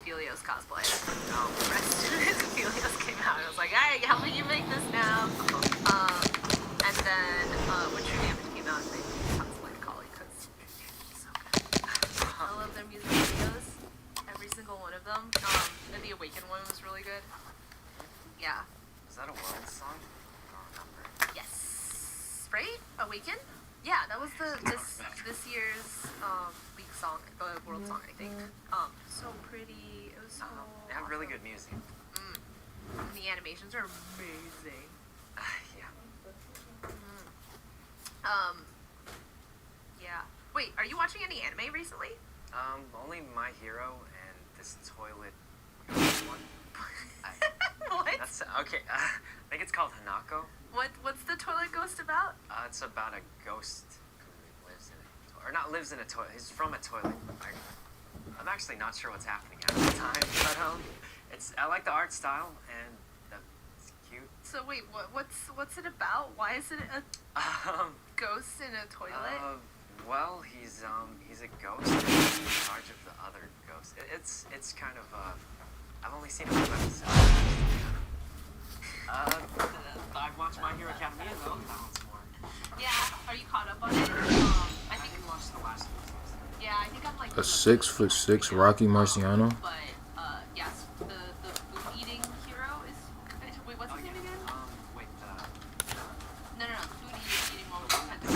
Helios cosplay. Helios came out. I was like, hey, how will you make this now? And then when True Damage came out, they cosplayed Kali because she's so good. I love their music videos. Every single one of them. And the Awaken one was really good. Yeah. Is that a world song? I don't remember. Yes. Right? Awaken? Yeah, that was this year's league song, the world song, I think. So pretty. It was so They have really good music. And the animations are amazing. Yeah. Yeah. Wait, are you watching any anime recently? Only My Hero and this toilet one. What? That's okay. I think it's called Hanako. What's the toilet ghost about? It's about a ghost who lives in or not lives in a toilet. He's from a toilet. I'm actually not sure what's happening at the time, but I like the art style and it's cute. So wait, what's it about? Why is it a ghost in a toilet? Well, he's a ghost and he's in charge of the other ghosts. It's kind of I've only seen a few episodes. I've watched My Hero Academia though. That one's more. Yeah. Are you caught up on it? I didn't watch the last one. Yeah, I think I'm like A 6'6" Rocky Marciano. But yes, the food eating hero is. Wait, what's his name again? Wait. No, food eating one. Tamaki.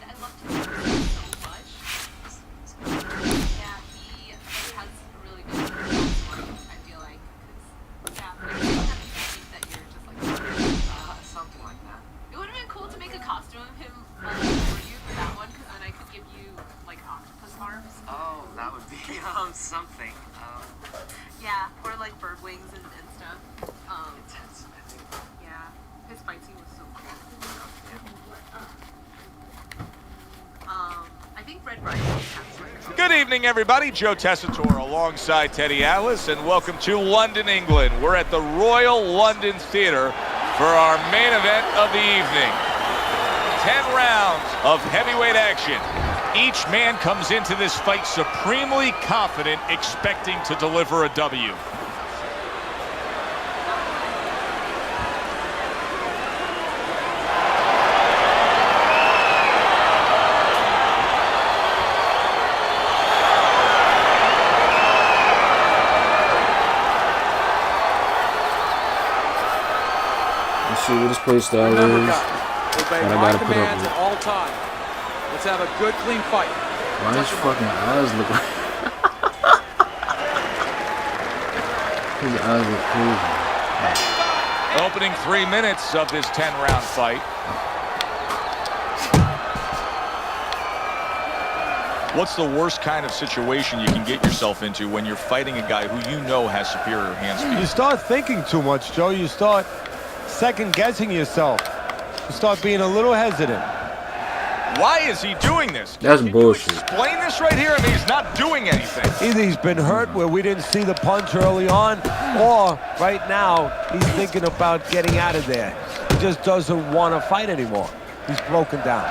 I loved him so much. Yeah, he has a really good I feel like. Yeah, there's something that you're just like. Something like that. It would have been cool to make a costume of him for you for that one, because then I could give you like octopus arms. Oh, that would be something. Yeah, or like bird wings and stuff. Intense. I think. Yeah, his fight scene was so cool. I think Red Riding Hood. Good evening, everybody. Joe Tessitore alongside Teddy Atlas, and welcome to London, England. We're at the Royal London Theatre for our main event of the evening. 10 rounds of heavyweight action. Each man comes into this fight supremely confident, expecting to deliver a W. Let's see what his play style is. Obey my commands at all times. Let's have a good, clean fight. Why his fucking eyes look like his eyes look crazy. Opening 3 minutes of this 10-round fight. What's the worst kind of situation you can get yourself into when you're fighting a guy who you know has superior hand speed? You start thinking too much, Joe. You start second-guessing yourself. You start being a little hesitant. Why is he doing this? That's Can bullshit. You explain this right here? I mean, he's not doing anything. Either he's been hurt where we didn't see the punch early on, or right now he's thinking about getting out of there. He just doesn't want to fight anymore. He's broken down.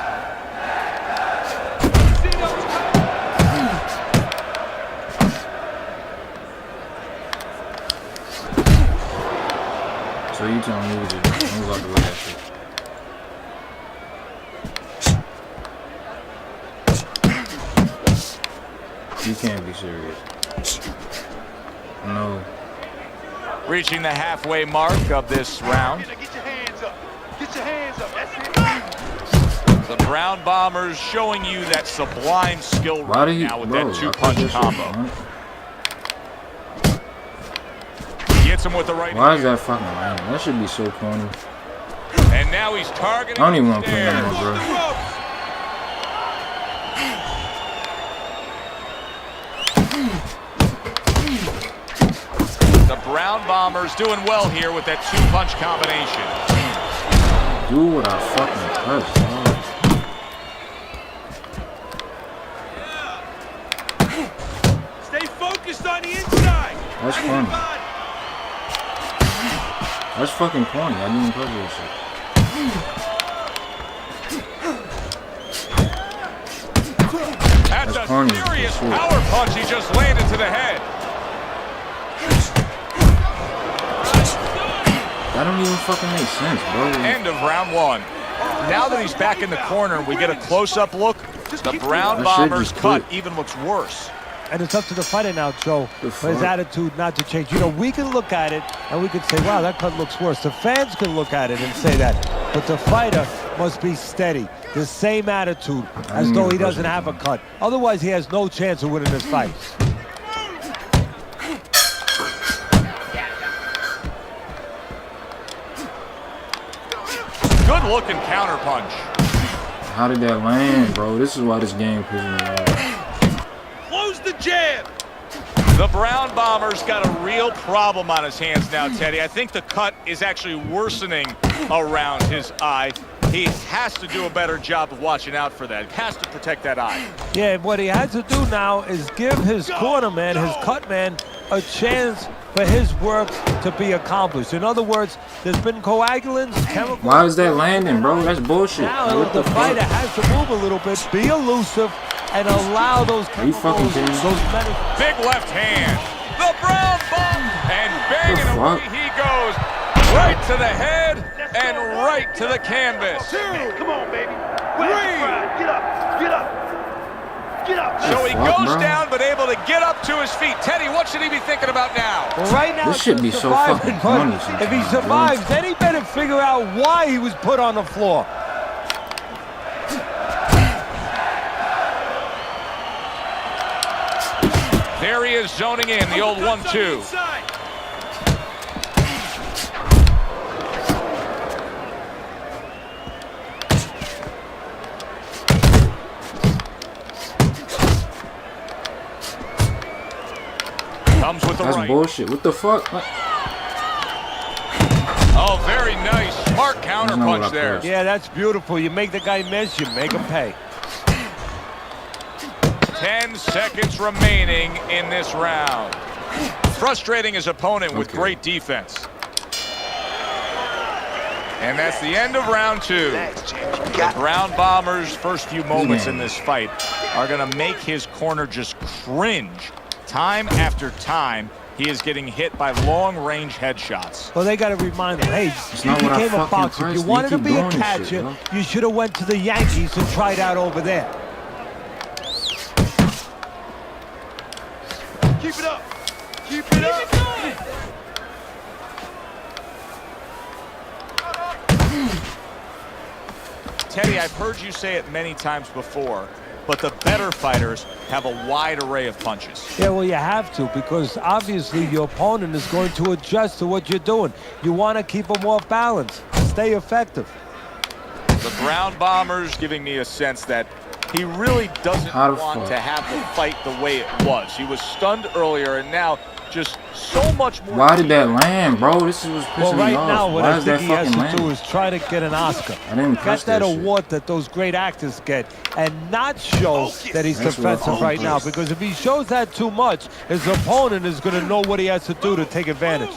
So you tell me what to do. I'm about to look at shit. You can't be serious. No. Reaching the halfway mark of this round. Get your hands up. Get your hands up. That's it. The Brown Bombers showing you that sublime skill Why do right you, now with bro, that two-punch combo. Gets him with the right Why hand. is that fucking random? That should be so corny. And now he's targeting. I don't even want to play that no more, bro. The Brown Bombers doing well here with that two-punch combination. Do what I fucking press, dog. Stay focused on the inside. That's funny. That's fucking corny. I didn't press that shit. That's a corny. Serious power punch he just landed to the head. That don't even fucking make sense, bro. End of round one. Now that he's back in the corner, we get a close-up look. The Brown Bombers cut even looks worse. And it's up to the fighter now, Joe, for his attitude not to change. You know, we can look at it and we can say, wow, that cut looks worse. The fans can look at it and say that. But the fighter must be steady, the same attitude, as though he doesn't have a cut. Otherwise, he has no chance of winning this fight. Good looking counter punch. How did that land, bro? This is why this game pisses me off. Close the jab. The Brown Bombers got a real problem on his hands now, Teddy. I think the cut is actually worsening around his eye. He has to do a better job of watching out for that. He has to protect that eye. Yeah, what he has to do now is give his corner man, his cut man, a chance for his work to be accomplished. In other words, there's been coagulants, chemicals. Why is that landing, bro? That's bullshit. Now What the fighter fuck? has to move a little bit, be elusive, and allow those chemicals, those medicines. Big left hand. The Brown Bomb. And bang, and away he goes. Right to the head and right to the canvas. Come on, baby. Get up. Get up. Get up. So he goes down, but able to get up to his feet. Teddy, what should he be thinking about now? Well, right now, This should be so fucking funny sometimes, if he survives, then he better figure out why he was put on the floor. There he is zoning in, the old 1-2. Comes with the That's right. bullshit. What the fuck? What? Oh, very nice. Smart counter punch there. Yeah, that's beautiful. You make the guy miss, you make him pay. 10 seconds remaining in this round. Frustrating his opponent with great defense. And that's the end of round two. The Brown Bombers' first few moments in this fight are going to make his corner just cringe. Time after time, he is getting hit by long-range headshots. Well, they got to remind him, hey, you became a boxer. If you wanted to be a catcher, you should have went to the Yankees and tried out over there. Keep it up. Keep it up. Teddy, I've heard you say it many times before, but the better fighters have a wide array of punches. Yeah, well, you have to, because obviously your opponent is going to adjust to what you're doing. You want to keep them off balance, stay effective. The Brown Bombers giving me a sense that he really doesn't want to have the fight the way it was. He was stunned earlier, and now just so much more. Why did that land, bro? This is what's pissing Well, right me off. now, what Why I is think that he has fucking to do land? is try to get an Oscar. I didn't Get press that that shit. award that those great actors get, and not show that he's That's what defensive I'm right now. pissed. Because if he shows that too much, his opponent is going to know what he has to do to take advantage.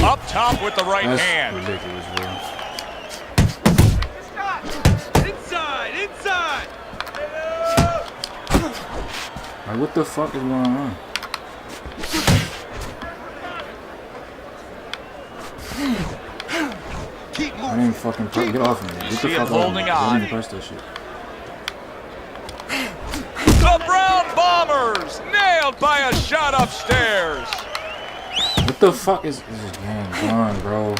Up top with the right That's hand. ridiculous, bro. Inside. Inside. Like, what the fuck is going on? Keep I moving. didn't fucking get off of me. Get the See him fuck off of holding me. on. I didn't press that shit. The Brown Bombers nailed by a shot upstairs. What the fuck is this game going, bro?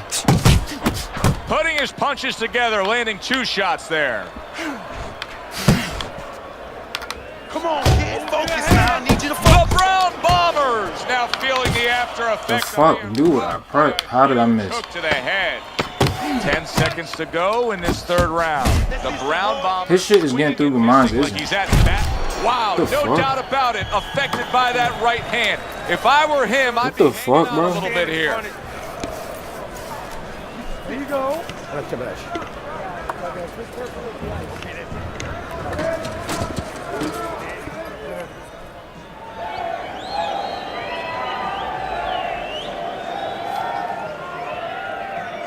Putting his punches together, landing 2 shots there. Come on, kid. Focus now. I need you to The focus. Brown Bombers now feeling the after The effects. fuck, dude? How did I miss? Hook to the head. 10 seconds to go in this third round. The Brown Bombers. His shit is getting through the minds, like isn't he's it? at bat. Wow, What the no fuck? doubt about it. Affected by that right hand. If I were him, I'd What be the hanging fuck, on bro? a little bit here. There you go.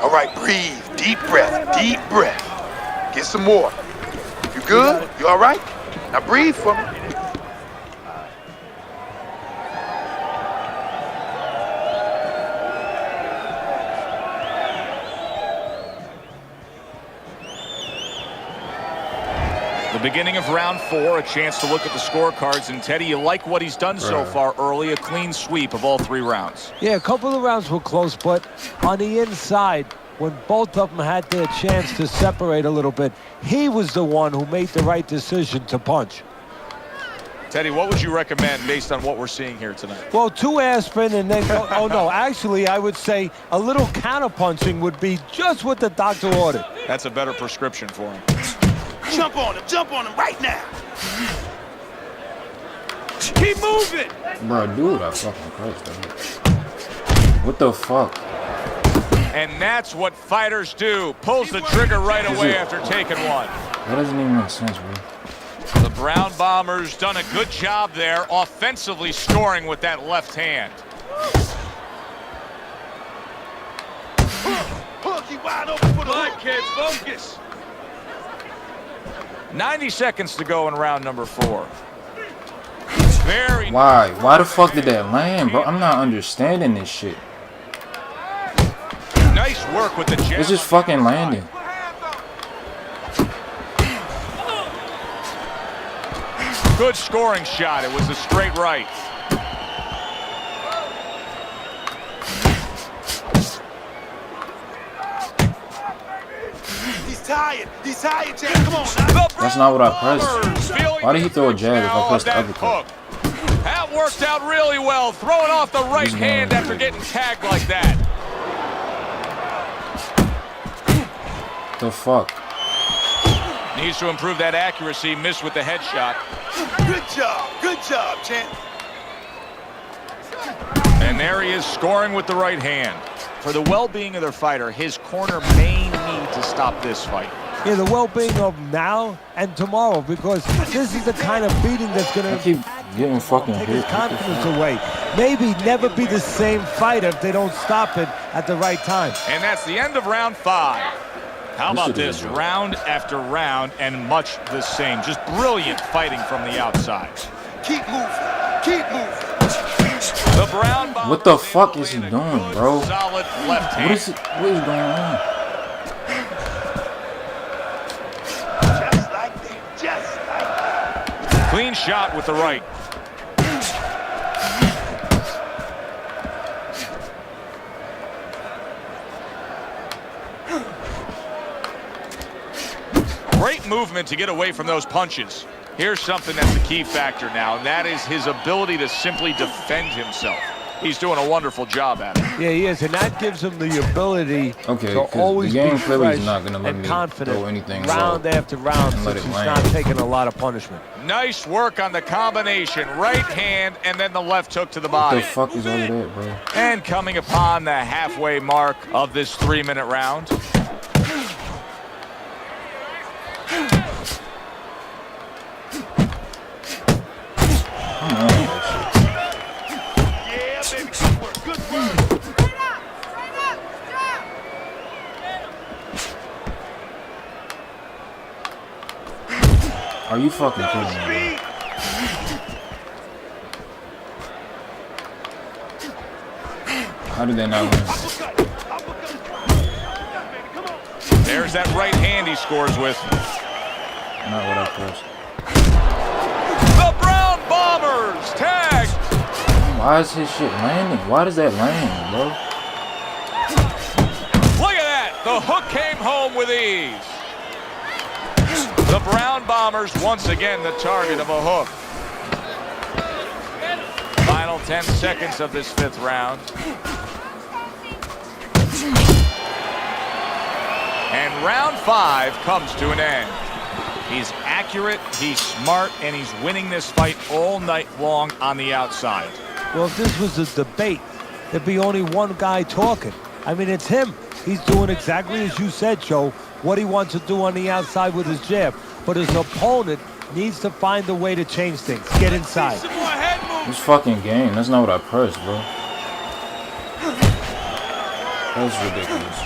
All right, breathe. Deep breath. Deep breath. Get some more. You good? You all right? Now breathe for me. Beginning of round 4, a chance to look at the scorecards. And Teddy, you like what he's done so far early, a clean sweep of all 3 rounds. Yeah, a couple of rounds were close, but on the inside, when both of them had their chance to separate a little bit, he was the one who made the right decision to punch. Teddy, what would you recommend based on what we're seeing here tonight? Well, 2 aspirin and then, oh no, actually I would say a little counter-punching would be just what the doctor ordered. That's a better prescription for him. Jump on him right now. Keep moving. Bro, dude, I fucking Christ, dude. What the fuck? And that's what fighters do. Pulls the trigger right away after taking one. That doesn't even make sense, bro. The Brown Bombers done a good job there, offensively scoring with that left hand. Keep wide open for the hook. Kid, focus. 90 seconds to go in round number 4. Very Why? Why the fuck did that land, bro? I'm not understanding this shit. nice work with the jab. It's just fucking landing. Good scoring shot. It was a straight right. He's tired, Jack. Come on now. That's not what I pressed. Why did he throw a jab if I pressed the uppercut? That worked out really well. Throwing off the right hand after getting tagged like that. The fuck? Needs to improve that accuracy. Missed with the headshot. Good job, champ. And there he is scoring with the right hand. For the well-being of their fighter, his corner may need to stop this fight. Yeah, the well-being of now and tomorrow, because this is the kind of beating that's going I to keep getting fucking take hit. his confidence away. Maybe never be the same fighter if they don't stop it at the right time. And that's the end of round 5. How about This this? shit is a joke. Round after round and much the same. Just brilliant fighting from the outside. Keep moving. The Brown Bombers What the able fuck to is he land a doing, good, bro? Solid left hand. What is going on? Just like that. Clean shot with the right. Great movement to get away from those punches. Here's something that's a key factor now, and that is his ability to simply defend himself. He's doing a wonderful job at it. Yeah, he is, and that gives him the ability Okay, to 'cause always the game be clearly is fresh not gonna let and me confident throw anything round low after round and let since it he's land. not taking a lot of punishment. Nice work on the combination. Right hand and then the left hook to the What body. the fuck is all of that, bro? And coming upon the halfway mark of this 3-minute round. Come on, that Yeah, baby. Good work. shit. Are you fucking kidding me, bro? How did they not win? There's that right hand he scores with. Not what I pressed. The Brown Bombers tagged. Why is his shit landing? Why does that land, bro? Look at that. The hook came home with ease. The Brown Bombers once again the target of a hook. Final 10 seconds of this 5th round. And round 5 comes to an end. He's accurate, he's smart, and he's winning this fight all night long on the outside. Well, if this was a debate, there'd be only one guy talking. I mean, it's him. He's doing exactly as you said, Joe, what he wants to do on the outside with his jab. But his opponent needs to find a way to change things. Get inside. This fucking game. That's not what I pressed, bro. That's ridiculous.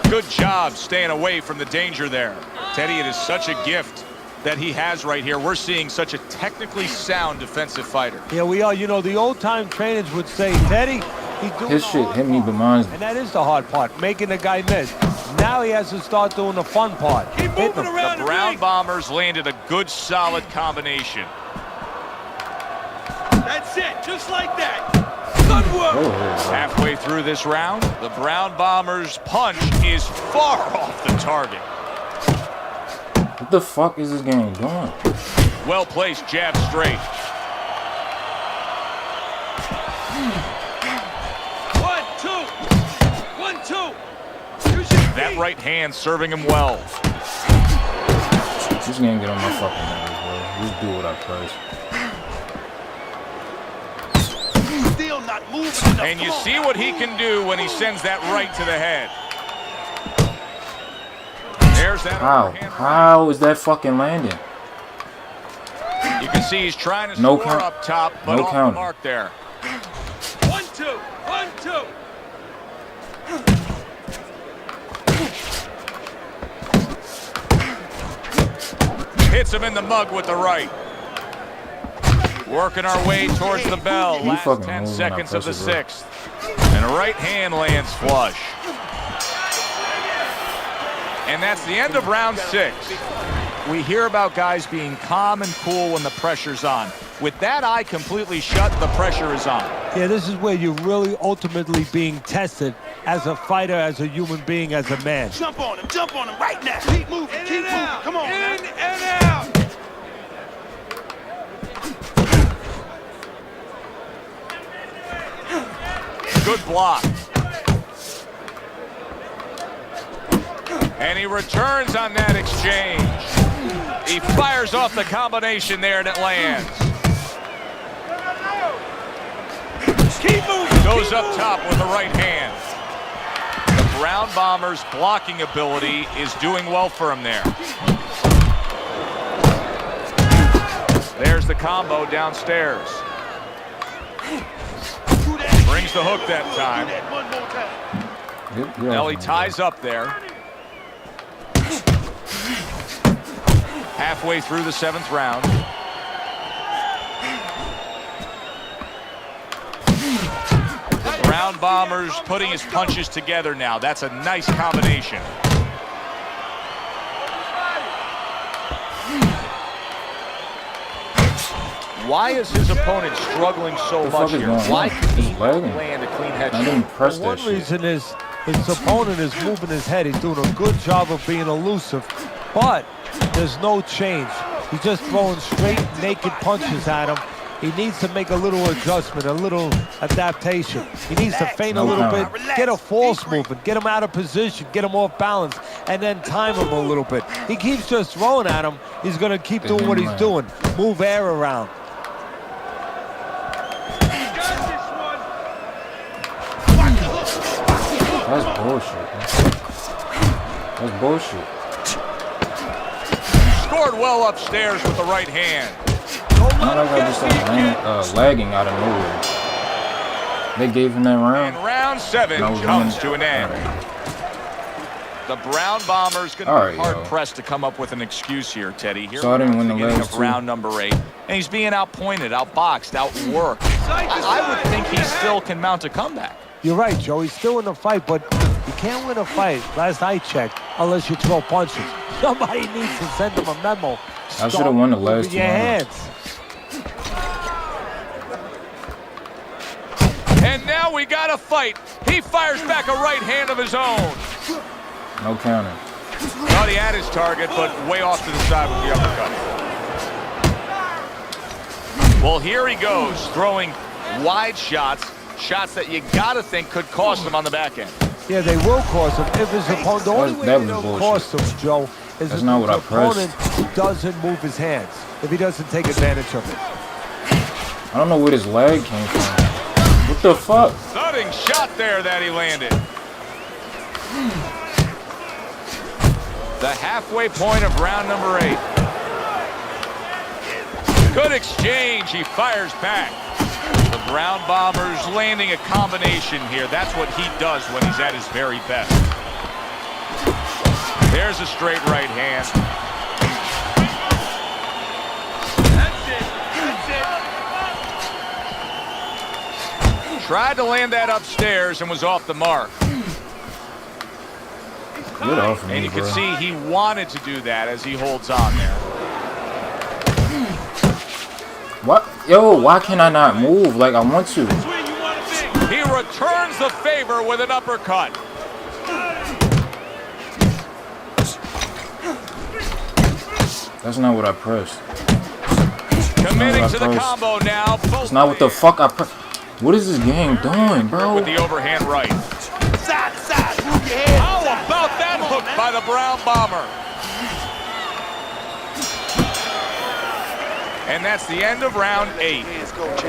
Good job staying away from the danger there. Teddy, it is such a gift that he has right here. We're seeing such a technically sound defensive fighter. Yeah, we are. You know, the old-time trainers would say, Teddy, He's doing His the shit hard hit me, part. but mine's. And that is the hard part, making the guy miss. Now he has to start doing the fun part. Keep hitting moving him. around The the Brown ring. Bombers landed a good, solid combination. That's it, just like that. Good work. Oh, Halfway through this round, the Brown Bombers' punch is far off the target. what the fuck is this game doing? Well-placed jab straight. 1, 2. 1, 2. Use your That feet. right hand serving him well. This game get on my fucking nerves, bro. Just do what I press. Still not moving enough. And you Come on see now. what he can do when he sends that right to the head. There's that How? overhand right. How is that fucking landing? You can see he's trying to No score count. up top, but No off counter. the mark there. 1, 2. 1, 2. Hits him in the mug with the right. Working our way towards the bell. He Last fucking 10 moving when I seconds of the press it, bro. sixth. And a right hand lands flush. And that's the end of round 6. We hear about guys being calm and cool when the pressure's on. With that eye completely shut, the pressure is on. Yeah, this is where you're really ultimately being tested as a fighter, as a human being, as a man. Jump on him right now. Keep moving, In keep and moving. out. Come on, In man. and out. Good block. And he returns on that exchange. He fires off the combination there and it lands. Keep moving. Goes keep up moving. top with the right hand. The Brown Bombers' blocking ability is doing well for him there. There's the combo downstairs. Do that. Brings the hook that Do time. that one more time. Get Now off he me, ties up there. Halfway through the 7th round. The Brown Bombers putting his punches together now. That's a nice combination. Why is his opponent struggling so The fuck much is here? going on? Why can he He's not lagging. land a clean I headshot? didn't press One that shit. reason is his opponent is moving his head. He's doing a good job of being elusive, but there's no change. He's just throwing straight, naked punches at him. He needs to make a little adjustment, a little adaptation. He needs to feint a No little counter. bit, get a false movement, get him out of position, get him off balance, and then time him a little bit. He keeps just throwing at him. He's going to keep doing what he's doing. Move air around. Got this one. That's bullshit. Man. That's bullshit. Scored well upstairs with the right hand. Not like I just lagging out of nowhere. They gave him that And round. round 7 No, comes no. to an end. The Brown Bombers going to All be right, hard yo. pressed to come up with an excuse here, Teddy. Here So I didn't win the beginning last of two. round number 8, and he's being outpointed, outboxed, outworked. I would think he still can mount a comeback. You're right, Joe. He's still in the fight, but you can't win a fight, last I checked, unless you throw punches. Somebody needs to send him a memo. I should have won the last with two your rounds. hands. And now we got a fight. He fires back a right hand of his own. No counter. Thought he had his target, but way off to the side with the uppercut. Well, here he goes, throwing wide shots, shots that you gotta think could cost him on the back end. Yeah, they will cost him if his opponent. The only way that they was don't bullshit. cost him, Joe, is That's if not his what I pressed. opponent doesn't move his hands. If he doesn't take advantage of it. I don't know where this lag came from. What the fuck? Thudding shot there that he landed. The halfway point of round number 8. Good exchange. He fires back. The Brown Bombers landing a combination here. That's what he does when he's at his very best. There's a straight right hand. That's it. That's Tried to land that upstairs and was off the mark. Get off of me, And you can bro. see he wanted to do that as he holds on there. What? Yo, why can I not move like I want to? He returns the favor with an uppercut. That's not what I pressed. Committing to the combo now. It's not what the fuck I pressed. What is this game doing, bro? With the overhand right. Side to side, move your head. How about that hook by the Brown Bomber? And that's the end of round 8.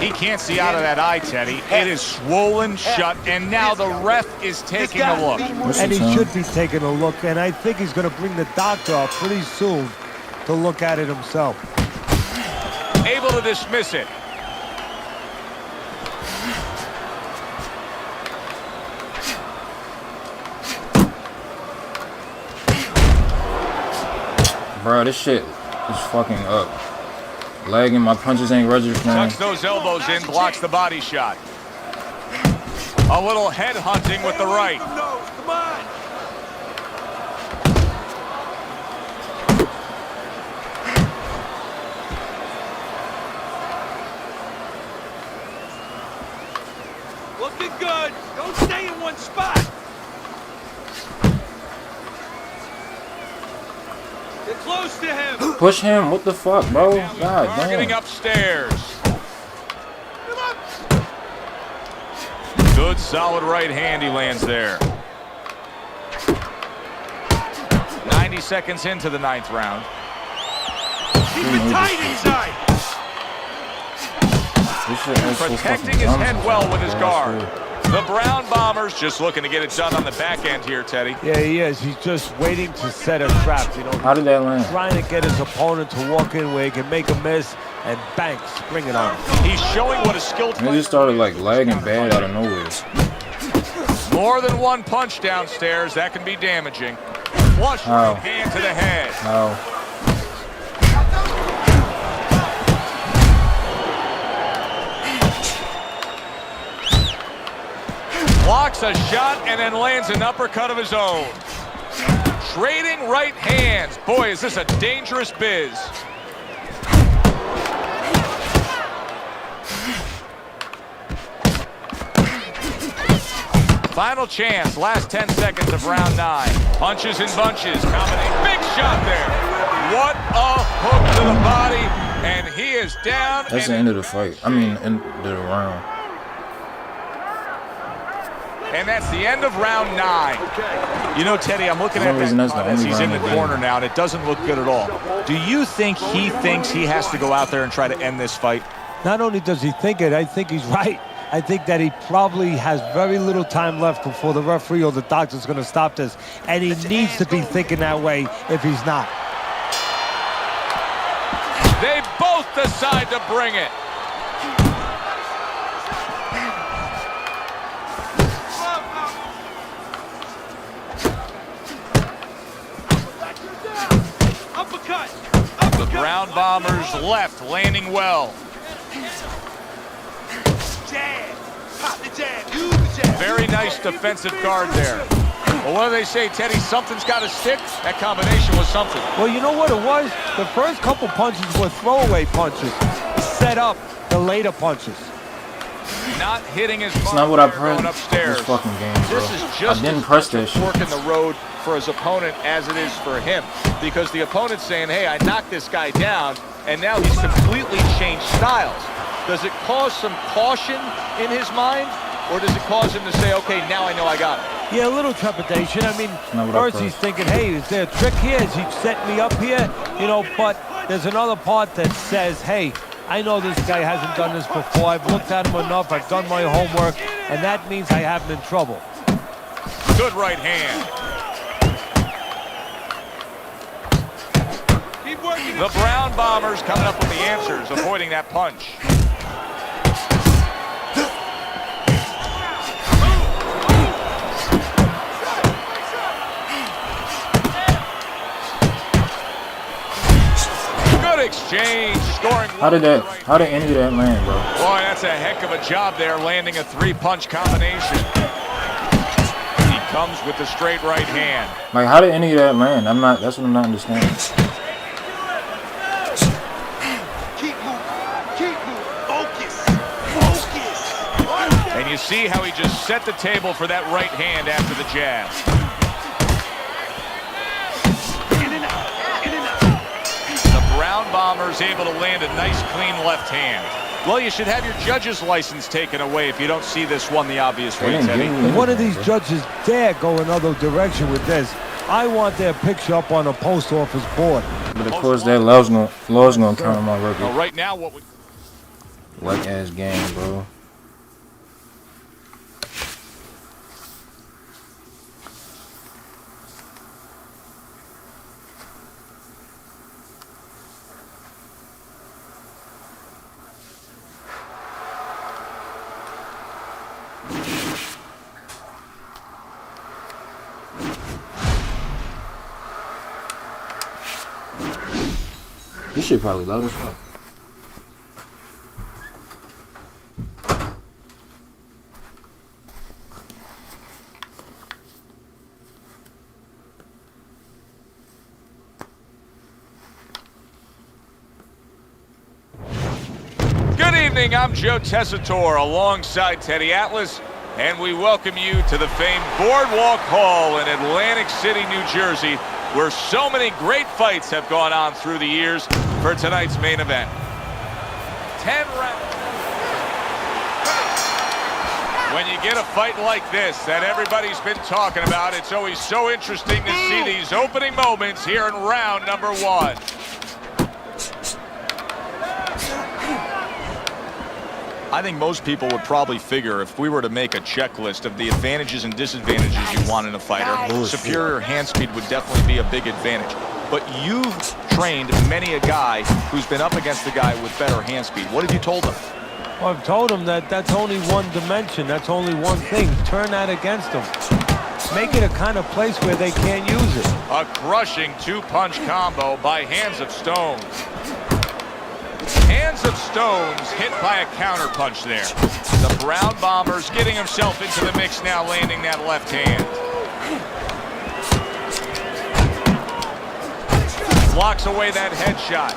He can't see out of that eye, Teddy. It is swollen shut, and now the ref is taking a look. And he should be taking a look, and I think he's going to bring the doctor up pretty soon to look at it himself. Able to dismiss it. Bro, this shit is fucking up. Lagging, my punches ain't registering. Tucks those elbows in, blocks the body shot. A little head hunting with the right. Come on. Looking good. Don't stay in one spot. Get close to him. Push him, what the fuck, bro? God Targeting damn. upstairs. Good solid right hand he lands there. 90 seconds into the 9th round. Keep it tight inside. This shit is so Protecting fucking his dumb head well with his sometimes. guard. The Brown Bombers just looking to get it done on the back end here, Teddy. Yeah, he is. He's just waiting to set a trap, you know. How did that land? Trying to get his opponent to walk in where he can make a miss and bang, spring it on him. He's showing what a skilled And it just started like lagging bad out of nowhere. More than one punch downstairs. That can be damaging. Flush Ow. right hand to the head. How? Blocks a shot and then lands an uppercut of his own. Trading right hands. Boy, is this a dangerous biz. Final chance, last 10 seconds of round 9. Punches and bunches, combination. Big shot there. What a hook to the body, and he is down. That's the end of the fight. I mean, end of the round. And that's the end of round 9. You know, Teddy, I'm looking at reason that's the that as only he's in round the of the corner game. now, and it doesn't look good at all. Do you think he thinks he has to go out there and try to end this fight? Not only does he think it, I think he's right. I think that he probably has very little time left before the referee or the doctor's going to stop this. And he needs to be thinking that way if he's not. They both decide to bring it. Uppercut. The Brown Bombers left, landing well. Jab. Pop the jab. Use the jab. Very nice defensive guard there. Well, what do they say, Teddy? Something's got to stick. That combination was something. Well, you know what it was? The first couple punches were throwaway punches. Set up the later punches. Not hitting his It's not what I going pressed. upstairs. This fucking game, bro. This is just I didn't as press much that a fork shit. in the road for his opponent as it is for him, because the opponent's saying, hey, I knocked this guy down, and now he's completely changed styles. Does it cause some caution in his mind, or does it cause him to say, okay, now I know I got it? Yeah, a little trepidation. I mean, not what I first he's pressed. thinking, hey, is there a trick here? Is he setting me up here? You know, but there's another part that says, hey, I know this guy hasn't done this before. I've looked at him enough. I've done my homework, and that means I have him in trouble. Good right hand. Keep working. The Brown Bombers coming up with the answers, avoiding that punch. Good exchange, scoring. How did any of that land, bro? Boy, that's a heck of a job there, landing a 3-punch combination. He comes with the straight right hand. Like, how did any of that land? That's what I'm not understanding. Keep moving. Focus. Focus. And you see how he just set the table for that right hand after the jab. Brown Bomber's able to land a nice, clean left hand. Well, you should have your judge's license taken away if you don't see this one the obvious way, Teddy. If one of these judges dare go another direction with this, I want their picture up on a post office board. But of course, that law's gonna count on my record. Well, right now, what we... White ass game, bro. This shit probably loud as fuck. Good evening, I'm Joe Tessitore alongside Teddy Atlas, and we welcome you to the famed Boardwalk Hall in Atlantic City, New Jersey, where so many great fights have gone on through the years for tonight's main event. 10 rounds. When you get a fight like this that everybody's been talking about, it's always so interesting to see these opening moments here in round number 1. I think most people would probably figure if we were to make a checklist of the advantages and disadvantages you want in a fighter, superior hand speed would definitely be a big advantage. But you've trained many a guy who's been up against a guy with better hand speed. What have you told them? Well, I've told them that that's only one dimension. That's only one thing. Turn that against them. Make it a kind of place where they can't use it. A crushing 2-punch combo by Hands of Stones. Hands of Stones hit by a counter punch there. The Brown Bomber's getting himself into the mix now, landing that left hand. Blocks away that headshot.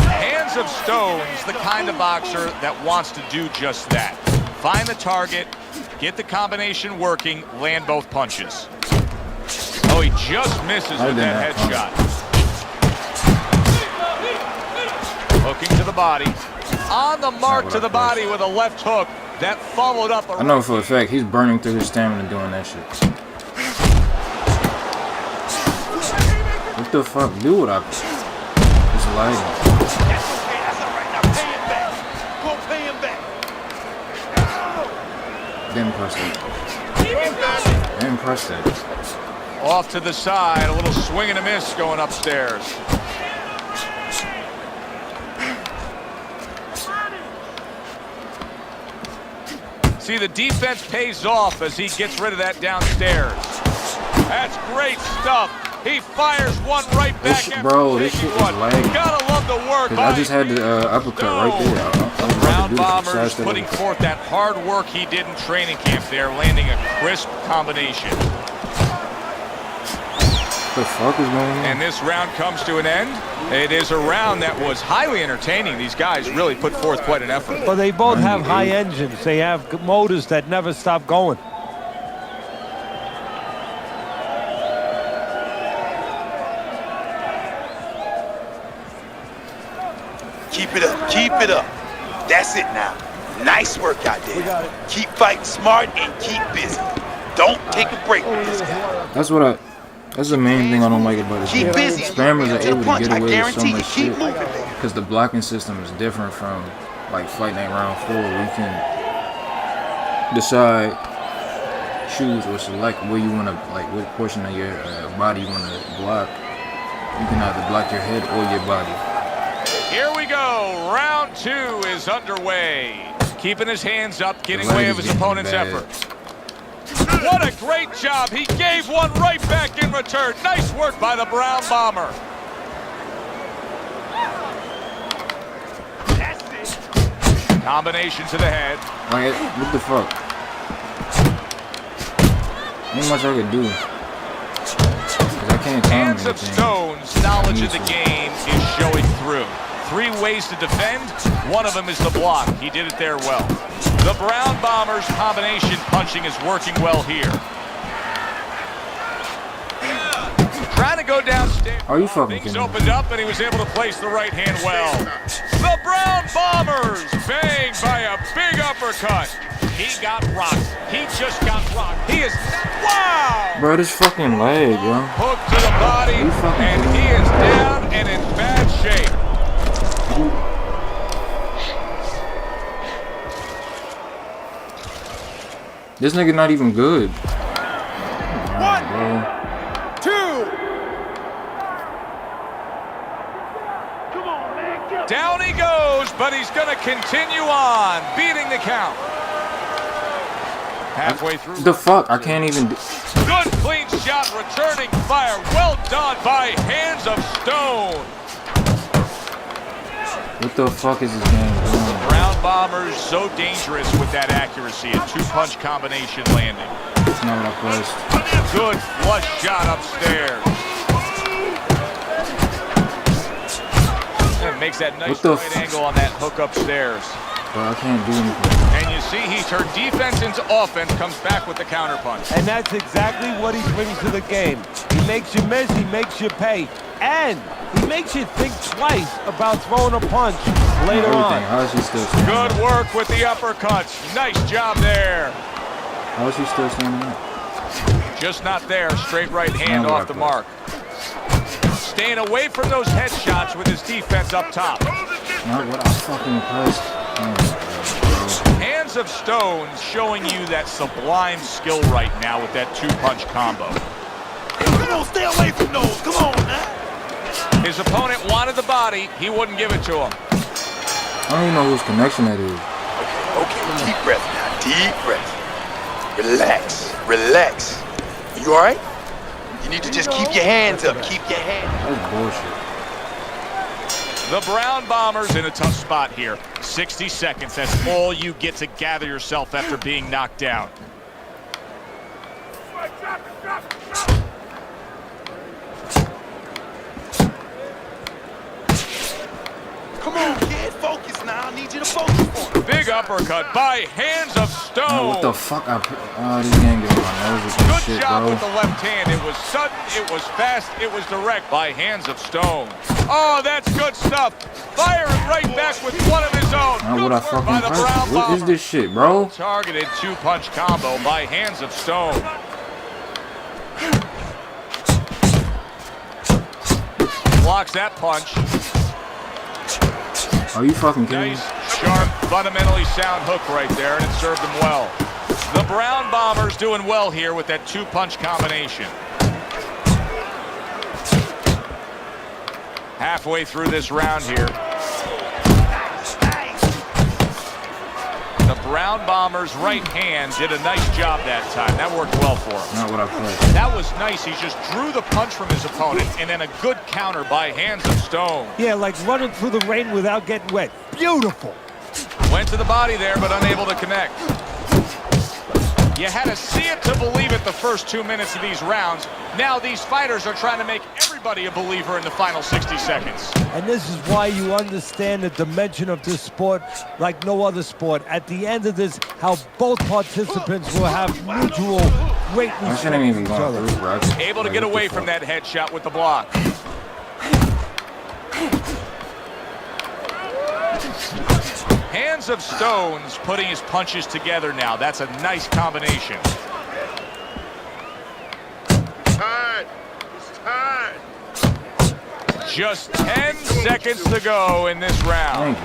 Hands of Stone's the kind of boxer that wants to do just that. Find the target, get the combination working, land both punches. Oh, he just misses with that headshot. Hooking to the body. On the mark to the body with a left hook that followed up. I know for a fact he's burning through his stamina doing that shit. What the fuck? Do what I... It's lighting. That's okay. That's all right. Now pay him back. Go pay him back. Didn't press that. Didn't press that. Off to the side. A little swing and a miss going upstairs. See, the defense pays off as he gets rid of that downstairs. That's great stuff. He fires one right back. This shit is lagging. Gotta love the work. I just had the uppercut right there. The Brown Bomber's putting forth that hard work he did in training camp there, landing a crisp combination. What the fuck is going on? And this round comes to an end. It is a round that was highly entertaining. These guys really put forth quite an effort. But they both have high engines. They have motors that never stop going. Keep it up. Keep it up. That's it now. Nice work out there. Keep fighting smart and keep busy. Don't take a break with this guy. That's the main thing I don't like about this Keep game. busy. Spammers are able to get away with so much keep shit moving. because the blocking system is different from like Fight Night Round 4. We can decide, choose or select where you want to, like what portion of your body you want to block. You can either block your head or your body. Here we go. Round 2 is underway. Keeping his hands up, getting away of his opponent's effort. What a great job. He gave one right back in return. Nice work by the Brown Bomber. Combination to the head. Like, what the fuck? Ain't much I could do. Cause I can't time Hands of anything. Stone's knowledge of the game is showing through. 3 ways to defend. One of them is the block. He did it there well. The Brown Bombers combination punching is working well here. Trying to go downstairs. Are you fucking Things kidding me? opened up and he was able to place the right hand well. The Brown Bombers banged by a big uppercut. He got rocked. He just got rocked. He is, wow! Bro, this fucking leg, yo. Hook to the body, and he is down and in bad shape. This nigga not even good. 1, 2. Down he goes, but he's going to continue on, beating the count. Halfway through. The fuck? I can't even do. Good clean shot, returning fire. Well done by Hands of Stone. What the fuck is this game doing? Brown Bombers so dangerous with that accuracy. A 2-punch combination landing. That's not what I pressed. Good flush shot upstairs. And makes that nice right angle on that hook upstairs. Bro, I can't do anything. And you see he turned defense into offense, comes back with the counterpunch. And that's exactly what he brings to the game. He makes you miss, he makes you pay, and he makes you think twice about throwing a punch later on. How is he still standing Good up? work with the uppercuts. Nice job there. How is he still standing up? Just not there. Straight right hand Not what off the I mark. Staying away from those headshots with his defense up top. Not what I fucking pressed. Hands of Stone showing you that sublime skill right now with that 2-punch combo. Come on, stay away from those. Come on, man. His opponent wanted the body. He wouldn't give it to him. I don't even know whose connection that is. Okay, deep breath now. Deep breath. Relax. Relax. You all right? You need to just keep your hands up. Keep your hands up. That's bullshit. The Brown Bombers in a tough spot here. 60 seconds. That's all you get to gather yourself after being knocked down. Come on, kid. Focus now. I need you to focus for it. Big uppercut by Hands of Stone. No, what the fuck? Oh, this game getting on my nerves with this Good shit, job bro. with the left hand. It was sudden, it was fast, it was direct by Hands of Stone. Oh, that's good stuff. Firing right back with one of his own. Not Good what I work by fucking the Brown pressed. What is Bomber. this shit, bro? Targeted 2-punch combo by Hands of Stone. Blocks that punch. Are you fucking kidding me? Nice, sharp, fundamentally sound hook right there, and it served him well. The Brown Bombers doing well here with that 2-punch combination. Halfway through this round here. The Brown Bombers' right hand did a nice job that time. That worked well for him. Not what I pressed. That was nice. He just drew the punch from his opponent, and then a good counter by Hands of Stone. Yeah, like running through the rain without getting wet. Beautiful. Went to the body there, but unable to connect. You had to see it to believe it the first 2 minutes of these rounds. Now these fighters are trying to make everybody a believer in the final 60 seconds. And this is why you understand the dimension of this sport like no other sport. At the end of this, how both participants will have mutual great I respect shouldn't even for each go other. through, bro. Able to Like, get what the away from fuck? that headshot with the block. Hands of Stone's putting his punches together now. That's a nice combination. Time. It's time. Just 10 seconds to go in this round. Thank you.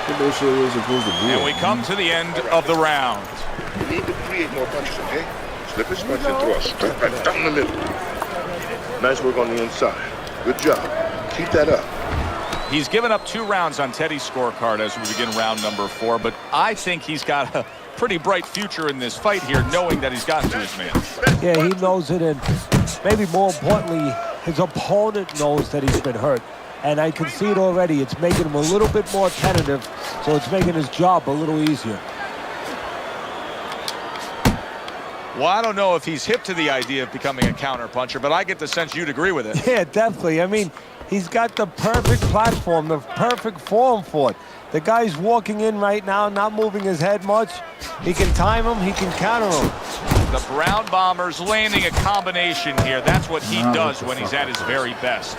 What that shit was supposed to be. And we come to the end of the round. You need to create more punches, okay? Slip his punch and thrust. Right down the middle. Nice work on the inside. Good job. Keep that up. He's given up 2 rounds on Teddy's scorecard as we begin round number 4, but I think he's got pretty bright future in this fight here, knowing that he's gotten to his man. Yeah, he knows it, and maybe more importantly, his opponent knows that he's been hurt. And I can see it already. It's making him a little bit more tentative, so it's making his job a little easier. Well, I don't know if he's hip to the idea of becoming a counter-puncher, but I get the sense you'd agree with it. Yeah, definitely. I mean, he's got the perfect platform, the perfect form for it. The guy's walking in right now, not moving his head much. He can time him, he can counter him. The Brown Bombers landing a combination here. That's what he does when he's at his very best.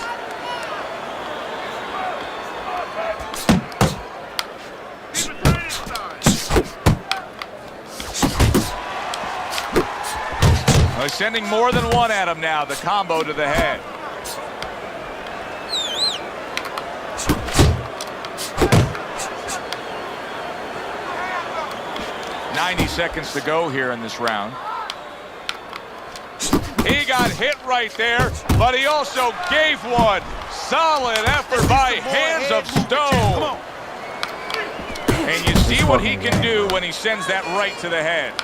He's sending more than one at him now. The combo to the head. "90 seconds to go here in this round." He got hit right there, but he also gave one. Solid effort by Hands of Stone. And you see what he can do when he sends that right to the head.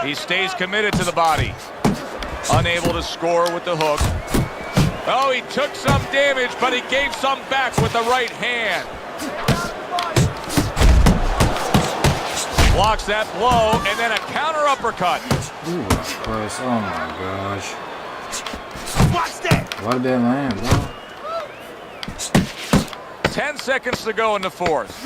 He stays committed to the body. Unable to score with the hook. Oh, he took some damage, but he gave some back with the right hand. Blocks that blow, and then a counter uppercut. Ooh, Christ. Oh my gosh. Watch that! Why did that land, bro? 10 seconds to go in the fourth.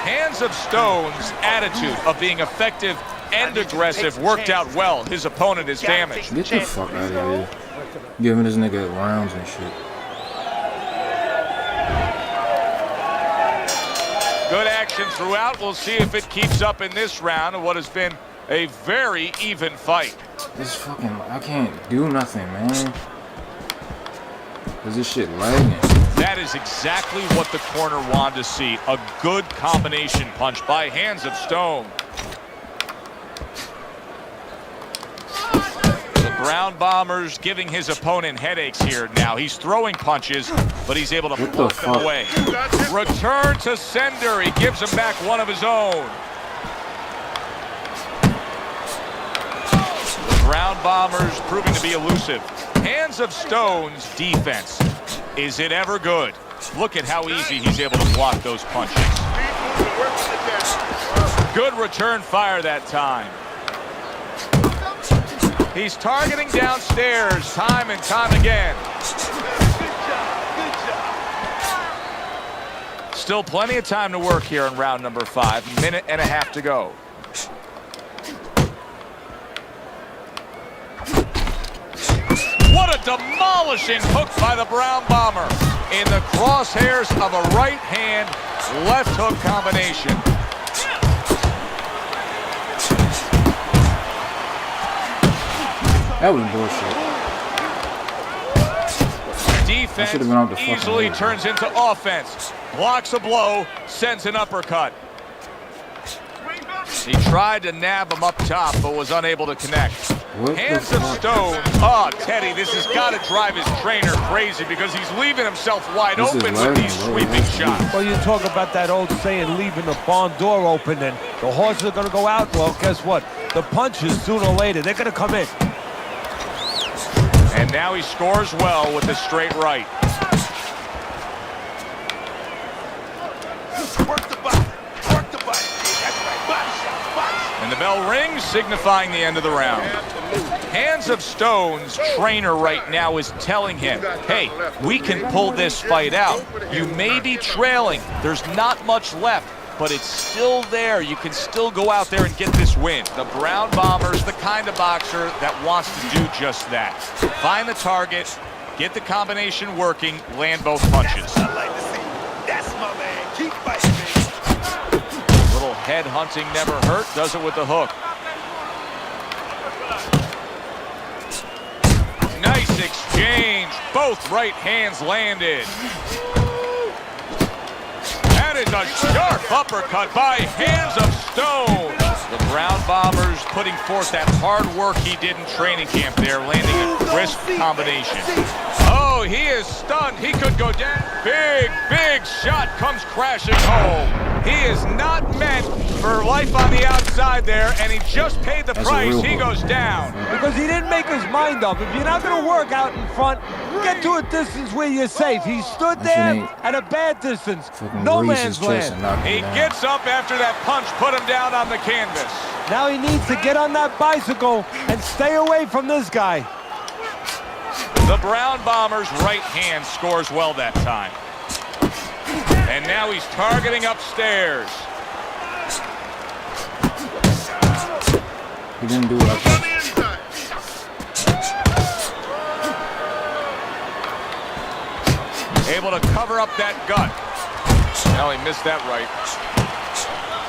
Hands of Stone's attitude of being effective and aggressive worked out well. His opponent is damaged. Get the fuck out of here. Giving this nigga rounds and shit. Good action throughout. We'll see if it keeps up in this round of what has been a very even fight. This fucking, I can't do nothing, man. Cause this shit lagging. That is exactly what the corner wanted to see. A good combination punch by Hands of Stone. The Brown Bombers giving his opponent headaches here now. He's throwing punches, but he's able to block them away. Return to sender. He gives him back one of his own. The Brown Bombers proving to be elusive. Hands of Stone's defense. Is it ever good? Look at how easy he's able to block those punches. Good return fire that time. He's targeting downstairs time and time again. Still plenty of time to work here in round number 5. Minute and a half to go. What a demolishing hook by the Brown Bomber in the crosshairs of a right hand, left hook combination. That was bullshit. Defense easily turns into offense. Blocks a blow, sends an uppercut. He tried to nab him up top, but was unable to connect. Hands of Stone. Oh, Teddy, this has got to drive his trainer crazy because he's leaving himself wide open with these sweeping shots. Well, you talk about that old saying, leaving the barn door open, and the horses are going to go out. Well, guess what? The punches, sooner or later, they're going to come in. And now he scores well with the straight right. Work the body. Work the body. That's right. Body shot. Body shot. And the bell rings, signifying the end of the round. Hands of Stone's trainer right now is telling him, hey, we can pull this fight out. You may be trailing. There's not much left, but it's still there. You can still go out there and get this win. The Brown Bomber's the kind of boxer that wants to do just that. Find the target, get the combination working, land both punches. That's what I like to see. That's my man. Keep fighting, baby. Little head hunting never hurt. Does it with the hook. Nice exchange. Both right hands landed. That is a sharp uppercut by Hands of Stone. The Brown Bombers putting forth that hard work he did in training camp there, landing a crisp combination. Oh, he is stunned. He could go down. Big shot comes crashing home. He is not meant for life on the outside there, and he just paid the price. He goes down. Because he didn't make his mind up. If you're not going to work out in front, get to a distance where you're safe. He stood there at a bad distance. No man's land. He gets up after that punch, put him down on the canvas. Now he needs to get on that bicycle and stay away from this guy. The Brown Bombers' right hand scores well that time. And now he's targeting upstairs. He didn't do it like that. Able to cover up that gut. No, he missed that right.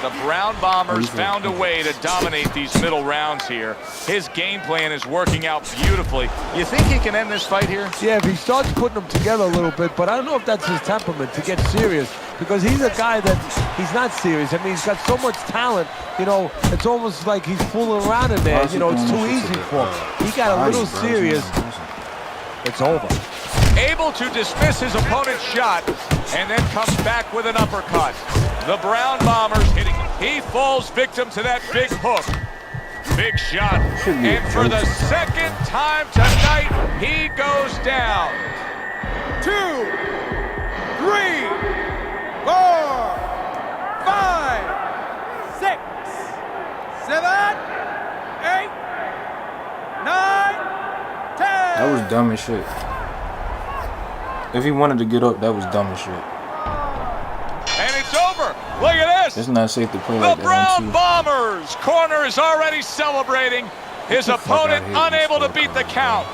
The Brown Bombers found a way to dominate these middle rounds here. His game plan is working out beautifully. You think he can end this fight here? Yeah, if he starts putting them together a little bit, but I don't know if that's his temperament to get serious, because he's a guy that he's not serious. I mean, he's got so much talent, you know, it's almost like he's fooling around in there. You know, it's too easy for him. He got a little serious. It's over. Able to dismiss his opponent's shot and then comes back with an uppercut. The Brown Bombers hitting. He falls victim to that big hook. Big shot. And for the second time tonight, he goes down. 2, 3, 4, 5, 6, 7, 8, 9, 10. That was dumb as shit. If he wanted to get up, that was dumb as shit. And it's over. Look at this. It's not safe to play like The that. Brown Bombers corner is already celebrating. His opponent unable to beat the count.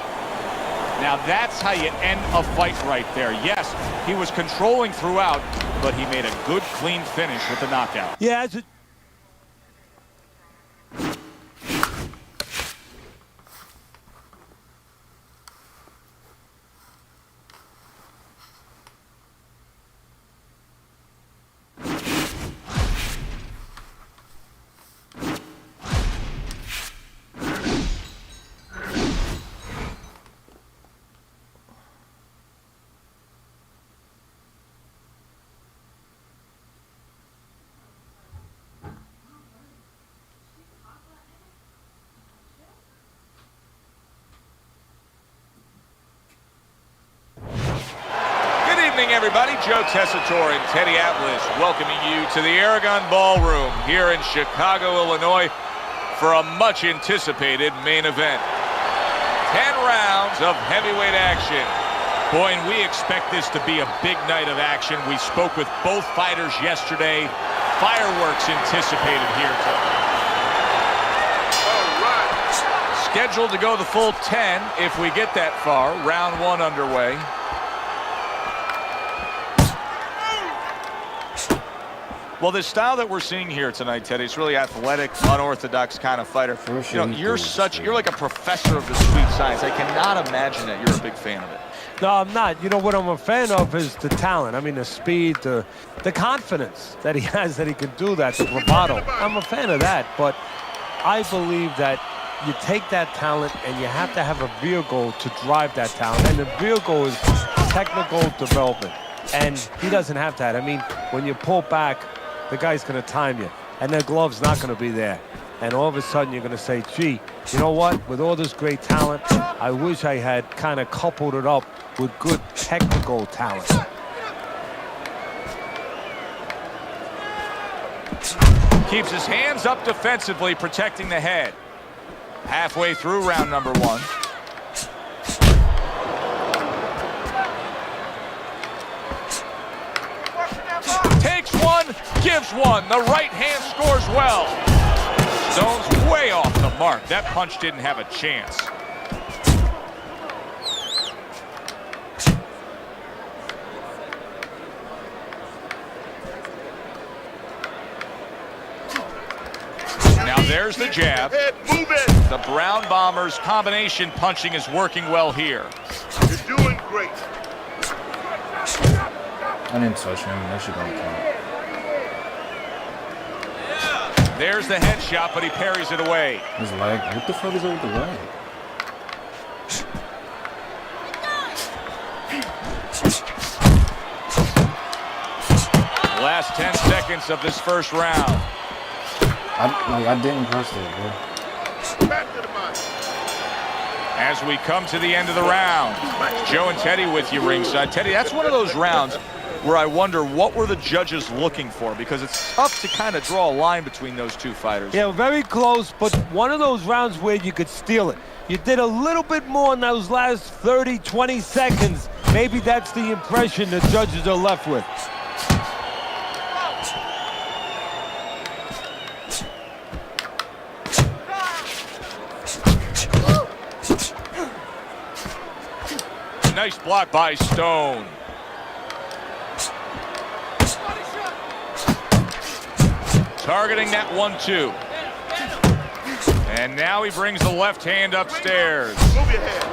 Now that's how you end a fight right there. Yes, he was controlling throughout, but he made a good, clean finish with the knockout. Yeah, Everybody, Joe Tessitore and Teddy Atlas welcoming you to the Aragon Ballroom here in Chicago, Illinois for a much anticipated main event. 10 rounds of heavyweight action. Boy, and we expect this to be a big night of action. We spoke with both fighters yesterday. Fireworks anticipated here tonight. All right. Scheduled to go the full 10 if we get that far. Round 1 underway. Well, the style that we're seeing here tonight, Teddy, is really athletic, unorthodox kind of fighter. You know, you're like a professor of the sweet science. I cannot imagine that you're a big fan of it. no, I'm not. You know, what I'm a fan of is the talent. I mean, the speed, the confidence that he has that he can do that, the bravado. I'm a fan of that, but I believe that you take that talent and you have to have a vehicle to drive that talent. And the vehicle is technical development. And he doesn't have that. I mean, when you pull back, the guy's going to time you, and the glove's not going to be there. And all of a sudden, you're going to say, gee, you know what? With all this great talent, I wish I had kind of coupled it up with good technical talent. Keeps his hands up defensively, protecting the head. Halfway through round number 1. Takes one, gives one. The right hand scores well. Stone's way off the mark. That punch didn't have a chance. Now there's the jab. The Brown Bombers' combination punching is working well here. You're doing great. I didn't touch him. That shit don't count. There's the headshot, but he parries it away. His leg. What the fuck is up with the leg? Last 10 seconds of this first round. I didn't press it, bro. As we come to the end of the round, Joe and Teddy with you ringside. Teddy, that's one of those rounds where I wonder what were the judges looking for, because it's tough to kind of draw a line between those two fighters. Yeah, very close, but one of those rounds where you could steal it. You did a little bit more in those last 30, 20 seconds. Maybe that's the impression the judges are left with. Nice block by Stone. Targeting that 1-2. And now he brings the left hand upstairs. Move your head.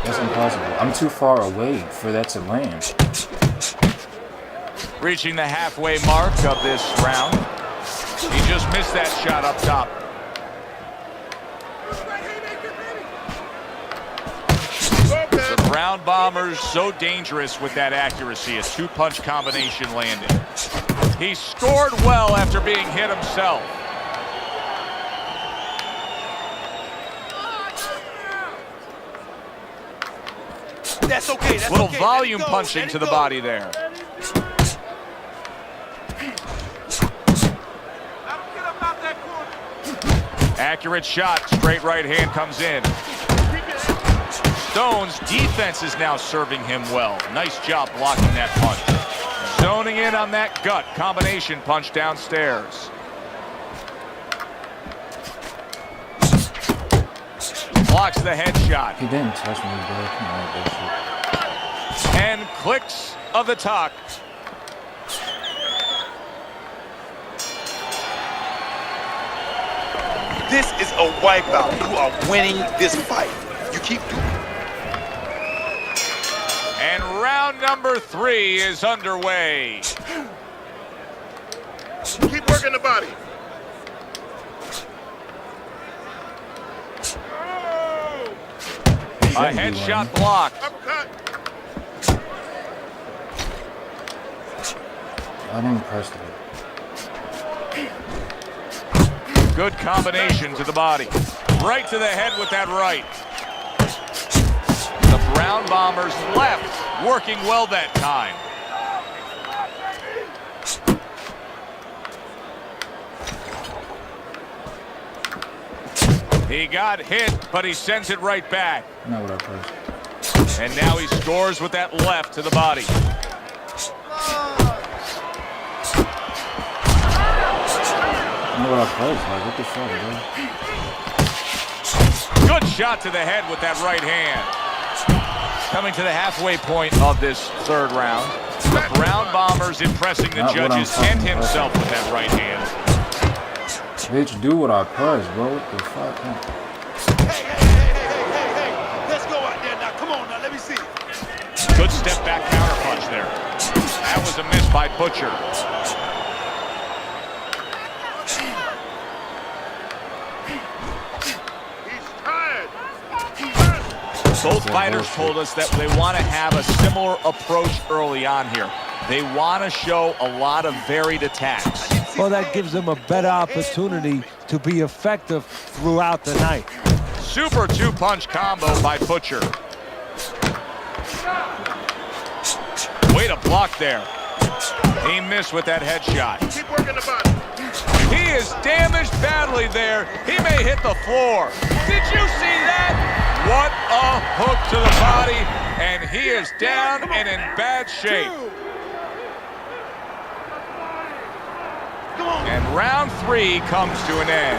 That's impossible. I'm too far away for that to land. Reaching the halfway mark of this round. He just missed that shot up top. The Brown Bombers so dangerous with that accuracy. A two-punch combination landed. He scored well after being hit himself. That's okay. That's Little okay. volume Let it go. punching Let it to the go. body there. Accurate shot, straight right hand comes in. Stone's defense is now serving him well. Nice job blocking that punch. Zoning in on that gut combination punch downstairs. Blocks the headshot. He didn't touch me, bro. Come on, that shit. And clicks of the talk. This is a wipeout. You are winning this fight. You keep doing it. And round number 3 is underway. Keep working the body. A headshot blocked. Uppercut. I didn't press it. Good combination to the body. Right to the head with that right. The Brown Bombers left, working well that time. He got hit, but he sends it right back. Not what I pressed. And now he scores with that left to the body. Not what I pressed. Like, what the fuck, bro? Good shot to the head with that right hand. Coming to the halfway point of this third round. The Brown Bombers impressing the judges and himself with that right hand. Bitch, do what I press, bro. What the fuck? Hey. Let's go out there now. Come on now. Let me see. Good step back counter punch there. That was a miss by Butcher. Both fighters told us that they want to have a similar approach early on here. They want to show a lot of varied attacks. Well, that gives them a better opportunity to be effective throughout the night. Super two-punch combo by Butcher. Way to block there. He missed with that headshot. Keep working the body. He is damaged badly there. He may hit the floor. Did you see that? What a hook to the body, and he is down and in bad shape. And round 3 comes to an end.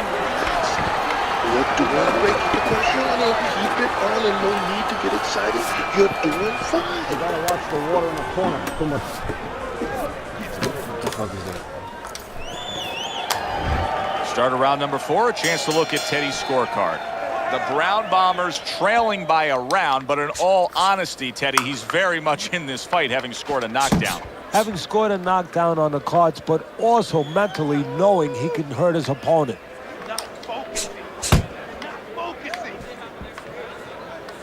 You're doing great. Keep the pressure on it. Keep it on and no need to get excited. You're doing fine. You gotta watch the water in the corner. Too much. What the fuck is that? Start around number 4, a chance to look at Teddy's scorecard. The Brown Bombers trailing by a round, but in all honesty, Teddy, he's very much in this fight, having scored a knockdown. Having scored a knockdown on the cards, but also mentally knowing he can hurt his opponent.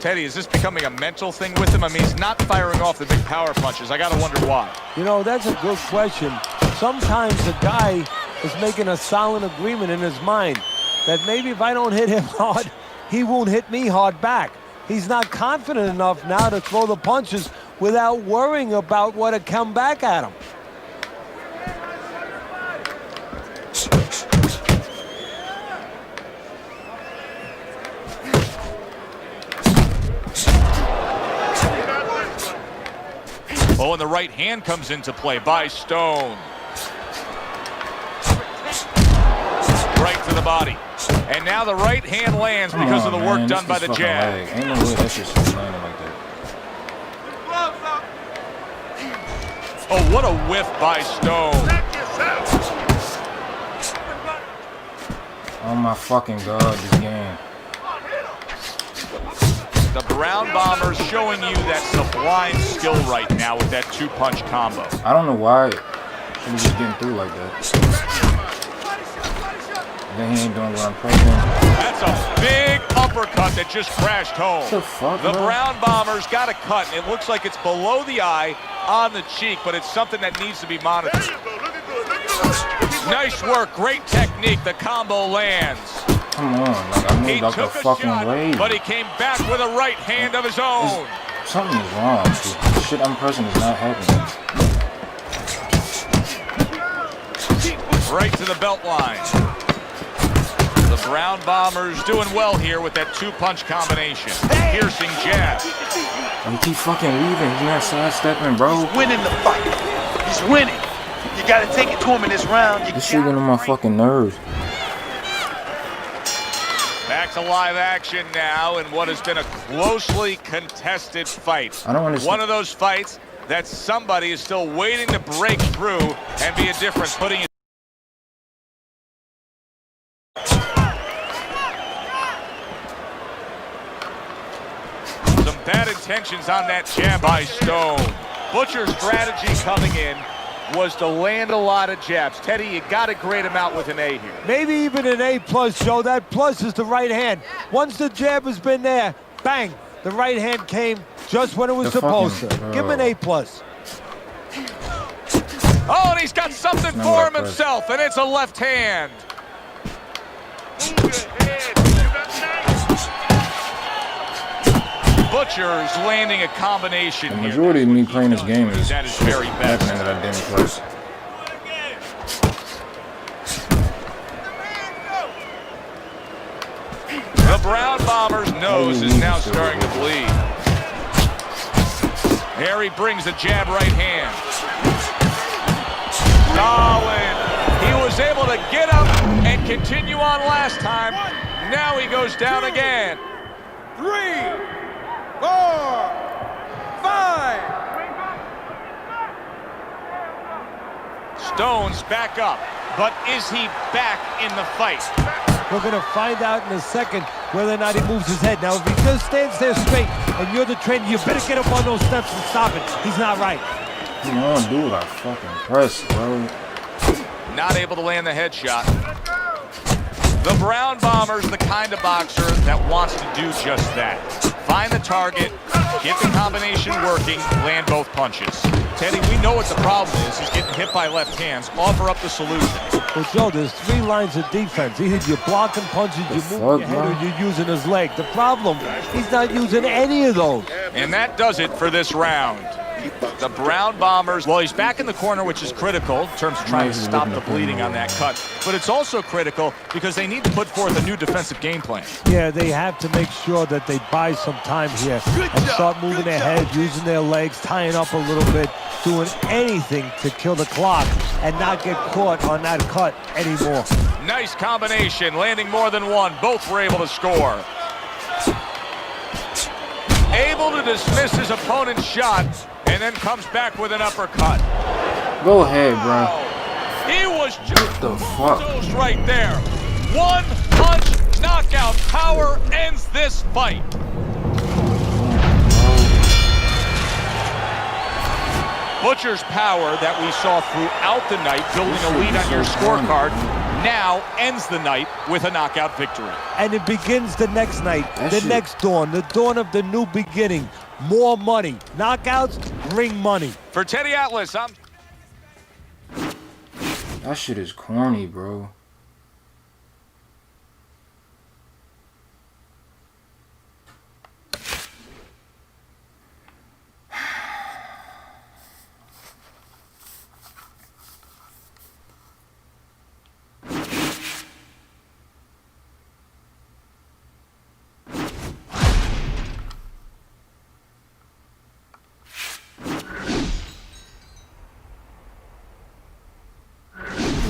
Teddy, is this becoming a mental thing with him? I mean, he's not firing off the big power punches. I got to wonder why. You know, that's a good question. Sometimes the guy is making a silent agreement in his mind that maybe if I don't hit him hard, he won't hit me hard back. He's not confident enough now to throw the punches without worrying about what had come back at him. Oh, and the right hand comes into play by Stone. Right to the body. And now the right hand lands because of the work done by the jab. Ain't no way that shit's landing like that. Oh, what a whiff by Stone. Oh my fucking God, this game. The Brown Bombers showing you that sublime skill right now with that 2-punch combo. I don't know why he was just getting through like that. Then he ain't doing what I'm pressing. That's a big uppercut that just crashed home. What the fuck, the bro? Brown Bombers got a cut, and it looks like it's below the eye on the cheek, but it's something that needs to be monitored. Nice work, great technique. The combo lands. Come on, like I moved out the fucking way. But he came back with a right hand of his own. Something is wrong. The shit I'm pressing is not happening. Right to the belt line. The Brown Bombers doing well here with that 2-punch combination. Piercing jab. He keep fucking leaving. He's not sidestepping, bro. He's winning the fight. He's winning. You gotta take it to him in this round. This shit getting on my fucking nerves. Back to live action now in what has been a closely contested fight. I don't understand. One of those fights that somebody is still waiting to break through and be a difference, putting it. Some bad intentions on that jab by Stone. Butcher's strategy coming in was to land a lot of jabs. Teddy, you got to grade him out with an A here. Maybe even an A+, Joe. That plus is the right hand. Once the jab has been there, bang, the right hand came just when it was supposed to. Give him an A+. Oh, and he's got something for him himself, and it's a left hand. Butcher's landing a combination The here. majority of me playing this game is that is very bad. happening that I didn't play. The Brown Bombers' nose is now starting to bleed. Harry brings the jab right hand. Solid. He was able to get up and continue on last time. Now he goes down again. 3, 4, 5. Stone's back up, but is he back in the fight? We're going to find out in a second whether or not he moves his head. Now, if he just stands there straight and you're the trainer, you better get up on those steps and stop it. He's not right. Come on, do what I fucking press, bro. Not able to land the headshot. The Brown Bombers, the kind of boxer that wants to do just that. Find the target, get the combination working, land both punches. Teddy, we know what the problem is. He's getting hit by left hands. Offer up the solution. Well, Joe, there's 3 lines of defense. Either you're blocking punches, you move your head, or you're using his leg. The problem, he's not using any of those. And that does it for this round. The Brown Bombers, well, he's back in the corner, which is critical in terms of trying to stop the bleeding on that cut. But it's also critical because they need to put forth a new defensive game plan. Yeah, they have to make sure that they buy some time here and start moving their head, using their legs, tying up a little bit, doing anything to kill the clock and not get caught on that cut anymore. Nice combination, landing more than one. Both were able to score. Able to dismiss his opponent's shot, and then comes back with an uppercut. Go ahead, bro. He was just the fuck? right there. One-punch knockout power ends this fight. Butcher's power that we saw throughout the night, building a lead on your scorecard, now ends the night with a knockout victory. And it begins the next night, next dawn, the dawn of the new beginning. More money. Knockouts bring money. For Teddy Atlas, I'm... That shit is corny, bro.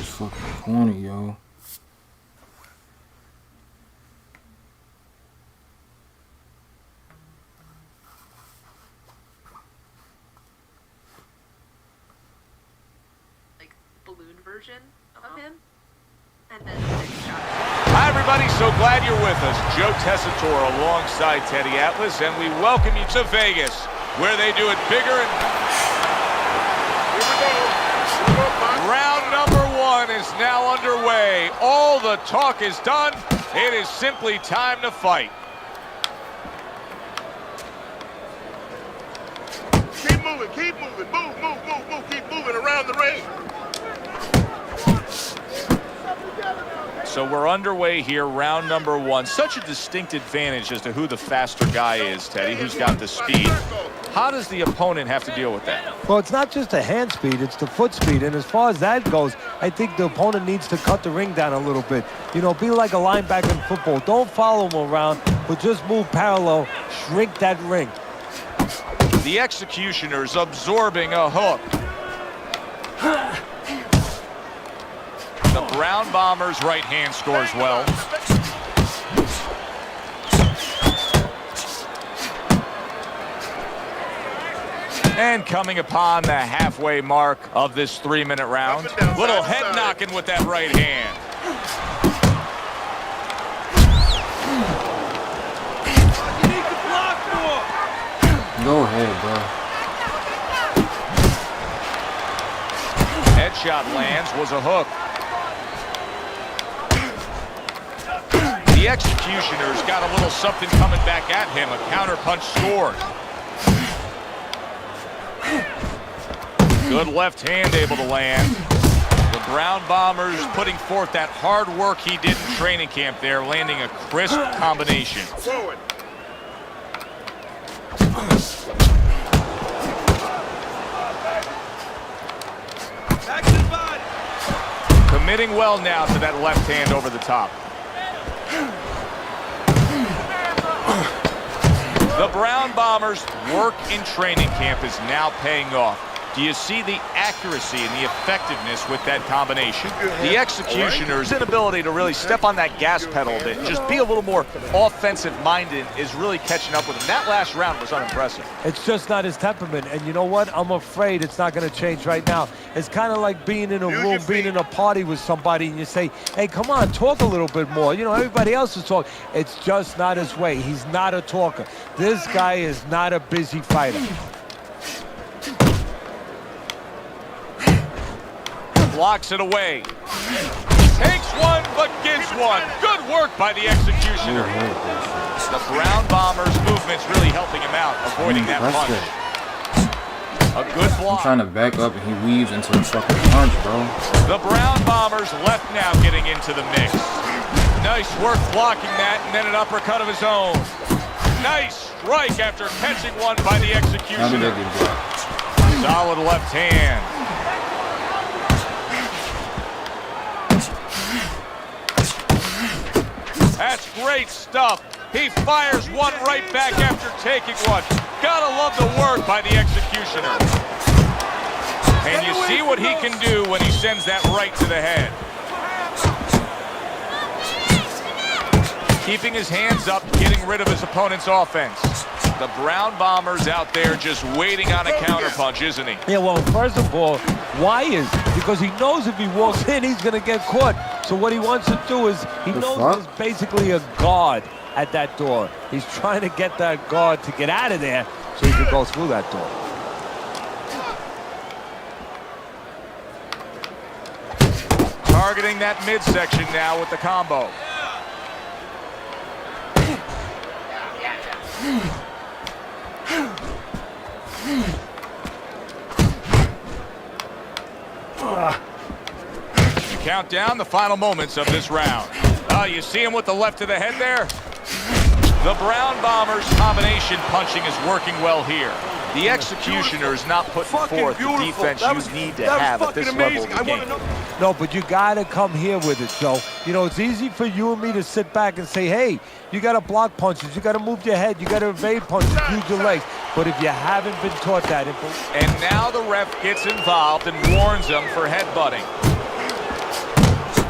Fucking corny, yo. Like balloon version of him, and then a big shot. Hi, everybody. So glad you're with us. Joe Tessitore alongside Teddy Atlas, and we welcome you to Vegas, where they do it bigger and... Here we go. Round number 1 is now underway. All the talk is done. It is simply time to fight. Keep moving, keep moving. Move. Keep moving around the ring. So we're underway here, round number 1. Such a distinct advantage as to who the faster guy is, Teddy, who's got the speed. How does the opponent have to deal with that? Well, it's not just the hand speed, it's the foot speed. And as far as that goes, I think the opponent needs to cut the ring down a little bit. You know, be like a linebacker in football. Don't follow him around, but just move parallel, shrink that ring. The executioner's absorbing a hook. The Brown Bombers' right hand scores well. And coming upon the halfway mark of this 3-minute round, little head knocking with that right hand. Go ahead, bro. Headshot lands, was a hook. The executioner's got a little something coming back at him. A counter punch scored. Good left hand able to land. The Brown Bombers putting forth that hard work he did in training camp there, landing a crisp combination. Forward. Committing well now to that left hand over the top. The Brown Bombers' work in training camp is now paying off. Do you see the accuracy and the effectiveness with that combination? The executioner's inability to really step on that gas pedal a bit, just be a little more offensive-minded, is really catching up with him. That last round was unimpressive. It's just not his temperament. And you know what? I'm afraid it's not going to change right now. It's kind of like being in a room, being in a party with somebody, and you say, hey, come on, talk a little bit more. You know, everybody else is talking. It's just not his way. He's not a talker. This guy is not a busy fighter. Blocks it away. Takes one, but gives one. Good work by the executioner. The Brown Bombers' movement's really helping him out, avoiding that punch. A good block. I'm trying to back up and he weaves into a fucking punch, bro. The Brown Bombers left now getting into the mix. Nice work blocking that, and then an uppercut of his own. Nice strike after catching one by the executioner. How did that get blocked? Solid left hand. That's great stuff. He fires one right back after taking one. Gotta love the work by the executioner. And you see what he can do when he sends that right to the head. Keeping his hands up, getting rid of his opponent's offense. The Brown Bomber's out there just waiting on a counterpunch, isn't he? Yeah, well, first of all, why is? Because he knows if he walks in, he's going to get caught. So what he wants to do is, he knows there's basically a guard at that door. He's trying to get that guard to get out of there so he can go through that door. Targeting that midsection now with the combo. You count down the final moments of this round. Oh, you see him with the left to the head there? The Brown Bombers' combination punching is working well here. The executioner is not putting forth the defense you need to have at this level of the game. No, but you got to come here with it, Joe. You know, it's easy for you and me to sit back and say, hey, you got to block punches, you got to move your head, you got to evade punches, use your legs. But if you haven't been taught that... And now the ref gets involved and warns them for headbutting.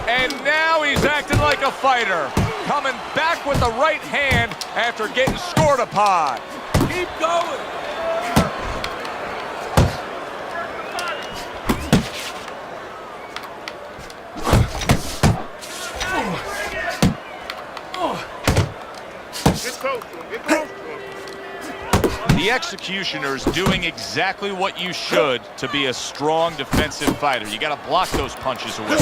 And now he's acting like a fighter, coming back with the right hand after getting scored upon. Keep going. The executioner's doing exactly what you should to be a strong defensive fighter. You got to block those punches away.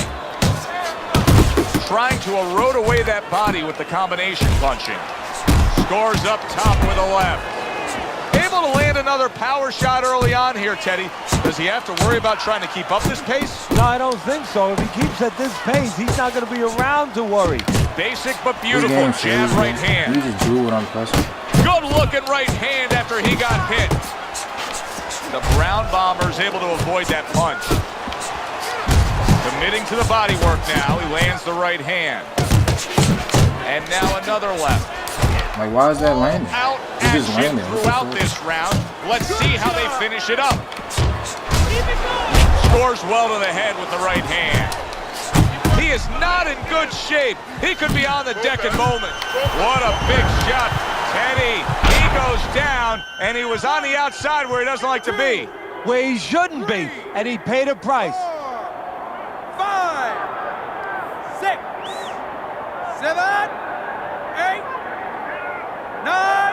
Trying to erode away that body with the combination punching. Scores up top with a left. Able to land another power shot early on here, Teddy. Does he have to worry about trying to keep up this pace? No, I don't think so. If he keeps at this pace, he's not going to be around to worry. Basic but beautiful jab right hand. You just drew it on pressure. Good looking right hand after he got hit. The Brown Bomber's able to avoid that punch. Committing to the body work now. He lands the right hand. And now another left. Like, why is that landing? Out action throughout this round. Let's see how they finish it up. Scores well to the head with the right hand. He is not in good shape. He could be on the deck in moment. What a big shot. Teddy, he goes down, and he was on the outside where he doesn't like to be. Where he shouldn't be, and he paid a price. 5, 6, 7, 8, 9.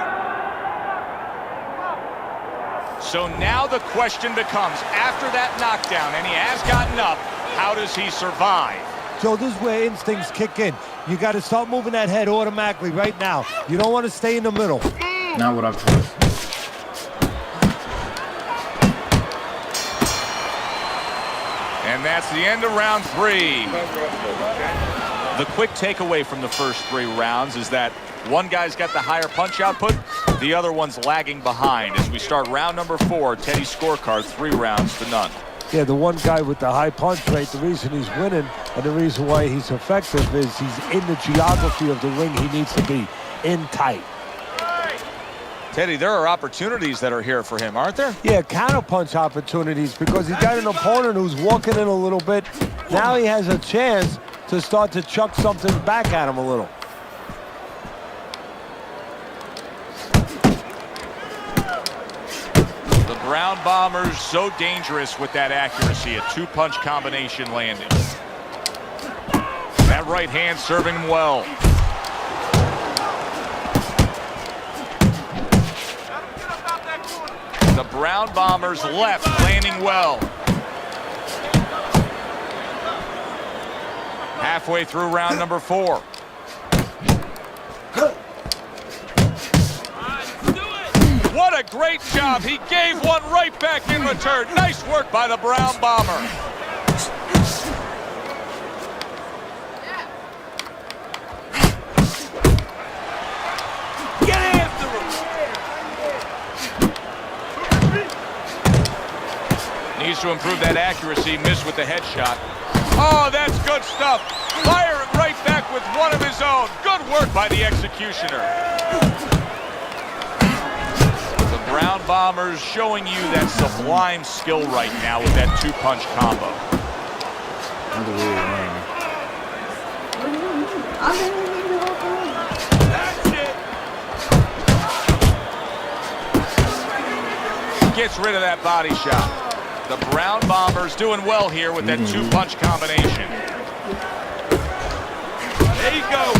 So now the question becomes, after that knockdown, and he has gotten up, how does he survive? Joe, this is where instincts kick in. You got to start moving that head automatically right now. You don't want to stay in the middle. Not what I've heard. And that's the end of round 3. The quick takeaway from the first 3 rounds is that one guy's got the higher punch output, the other one's lagging behind. As we start round number 4, Teddy's scorecard 3 rounds to none. Yeah, the one guy with the high punch rate, the reason he's winning and the reason why he's effective is he's in the geography of the ring he needs to be, in tight. Teddy, there are opportunities that are here for him, aren't there? Yeah, counterpunch opportunities because he's got an opponent who's walking in a little bit. Now he has a chance to start to chuck something back at him a little. The Brown Bombers so dangerous with that accuracy, a 2-punch combination landing. That right hand serving him well. The Brown Bombers left landing well. Halfway through round number 4. What a great job. He gave one right back in return. Nice work by the Brown Bomber. Get after him. Needs to improve that accuracy. Missed with the headshot. Oh, that's good stuff. Firing right back with one of his own. Good work by the executioner. The Brown Bombers showing you that sublime skill right now with that 2-punch combo. That's it. gets rid of that body shot. The Brown Bombers doing well here with that two-punch combination. There you go.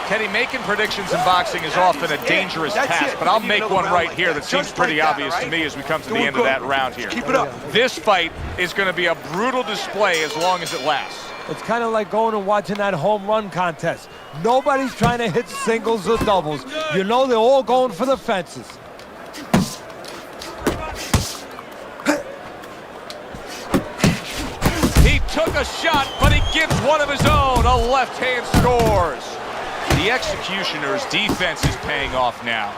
Teddy, making predictions in boxing is often a dangerous task, but I'll make one right here that seems pretty obvious to me as we come to the end of that round here. Keep it up. This fight is going to be a brutal display as long as it lasts. It's kind of like going and watching that home run contest. Nobody's trying to hit singles or doubles. You know they're all going for the fences. He took a shot, but he gives one of his own. A left hand scores. The Executioner's defense is paying off now.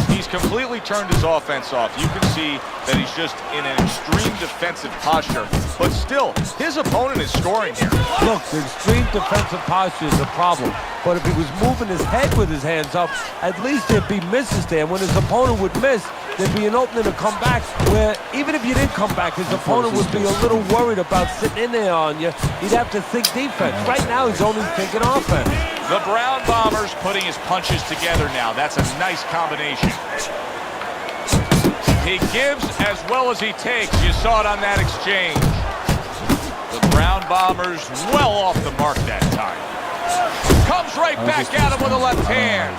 He's completely turned his offense off. You can see that he's just in an extreme defensive posture. But still, his opponent is scoring here. Look, the extreme defensive posture is a problem. But if he was moving his head with his hands up, at least there'd be misses there. When his opponent would miss, there'd be an opening to come back where even if you didn't come back, his opponent would be a little worried about sitting in there on you. He'd have to think defense. Right now, he's only thinking offense. The Brown Bombers putting his punches together now. That's a nice combination. He gives as well as he takes. You saw it on that exchange. The Brown Bombers well off the mark that time. Comes right back at him with a left hand.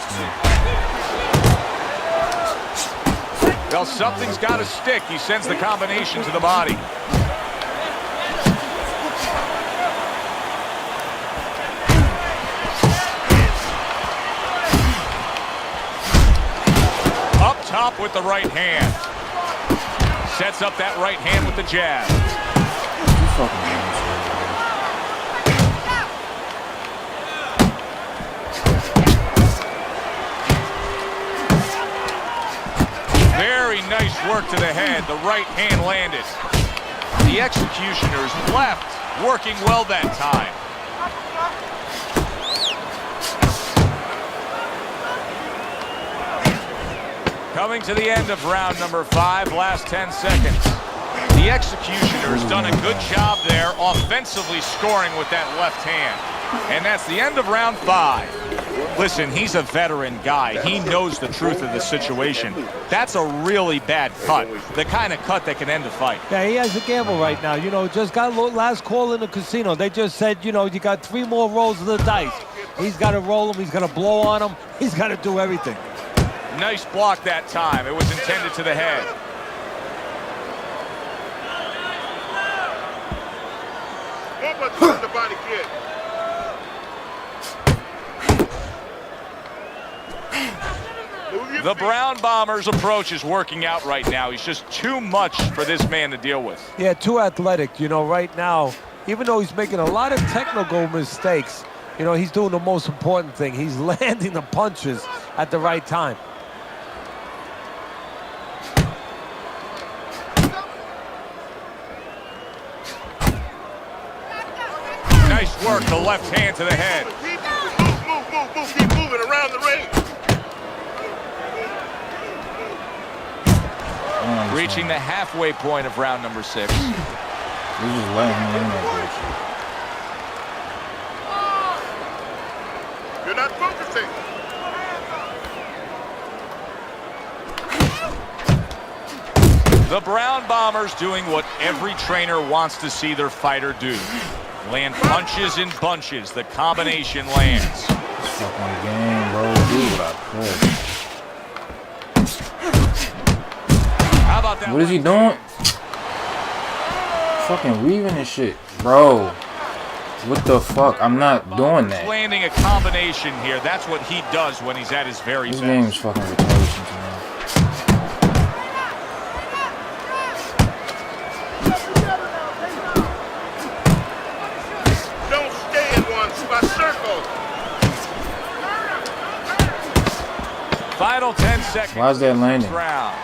Well, something's got to stick. He sends the combination to the body. Up top with the right hand. Sets up that right hand with the jab. Very nice work to the head. The right hand landed. The Executioner's left working well that time. Coming to the end of round number 5, last 10 seconds. The Executioner's done a good job there, offensively scoring with that left hand. And that's the end of round 5. Listen, he's a veteran guy. He knows the truth of the situation. That's a really bad cut, the kind of cut that can end the fight. Yeah, he has a gamble right now. You know, just got last call in the casino. They just said, you know, you got 3 more rolls of the dice. He's got to roll them. He's got to blow on them. He's got to do everything. Nice block that time. It was intended to the head. The body kick. The Brown Bombers' approach is working out right now. He's just too much for this man to deal with. Yeah, too athletic. You know, right now, even though he's making a lot of technical mistakes, you know, he's doing the most important thing. He's landing the punches at the right time. Nice work, the left hand to the head. Keep moving around the ring. Reaching the halfway point of round number 6. He's just letting him in that You're not focusing. The Brown Bombers doing what every trainer wants to see their fighter do. Land punches in bunches. The combination lands. This fucking game, bro. Dude, I could. How about that? What is he doing? Fucking weaving and shit, bro. What the fuck? I'm not doing that. Landing a combination here. That's what he does when he's at his very This best. game is fucking retarded to me. Don't stay in one spot. Circle. Final 10 seconds. Why is that landing? Round.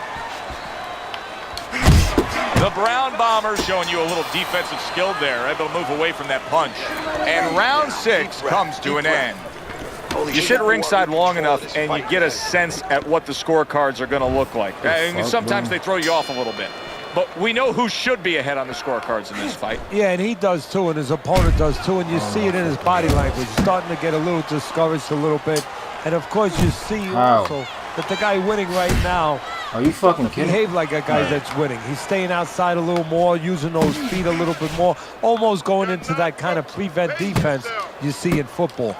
The Brown Bombers showing you a little defensive skill there, able to move away from that punch. And round 6 comes to an end. You sit ringside long enough and you get a sense at what the scorecards are going to look like. And sometimes they throw you off a little bit. But we know who should be ahead on the scorecards in this fight. Yeah, and he does too, and his opponent does too, and you see it in his body language. He's starting to get a little discouraged a little bit. And of course you see also that the guy winning right now Are you fucking kidding? Behave like a guy that's winning. He's staying outside a little more, using those feet a little bit more, almost going into that kind of prevent defense you see in football.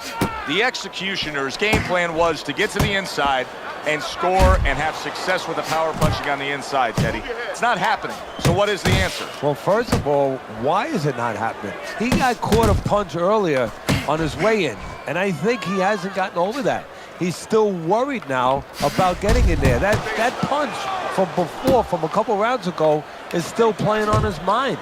The Executioners' game plan was to get to the inside and score and have success with the power punching on the inside, Teddy. It's not happening. So what is the answer? Well, first of all, why is it not happening? He got caught a punch earlier on his way in, and I think he hasn't gotten over that. He's still worried now about getting in there. That punch from before, from a couple rounds ago, is still playing on his mind.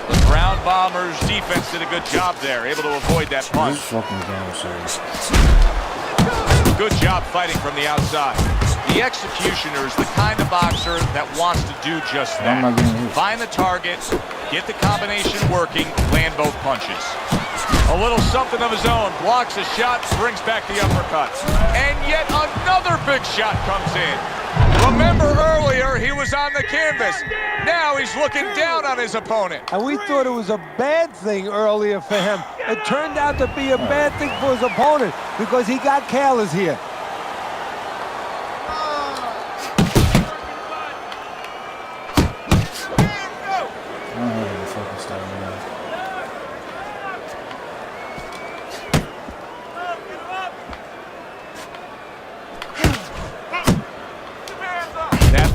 The Brown Bombers defense did a good job there, able to avoid that punch. This fucking game, serious. Good job fighting from the outside. The Executioner's the kind of boxer that wants to do just that. Find the target, get the combination working, land both punches. A little something of his own, blocks a shot, brings back the uppercut. And yet another big shot comes in. Remember earlier, he was on the canvas. Now he's looking down on his opponent. And we thought it was a bad thing earlier for him. It turned out to be a bad thing for his opponent because he got careless here.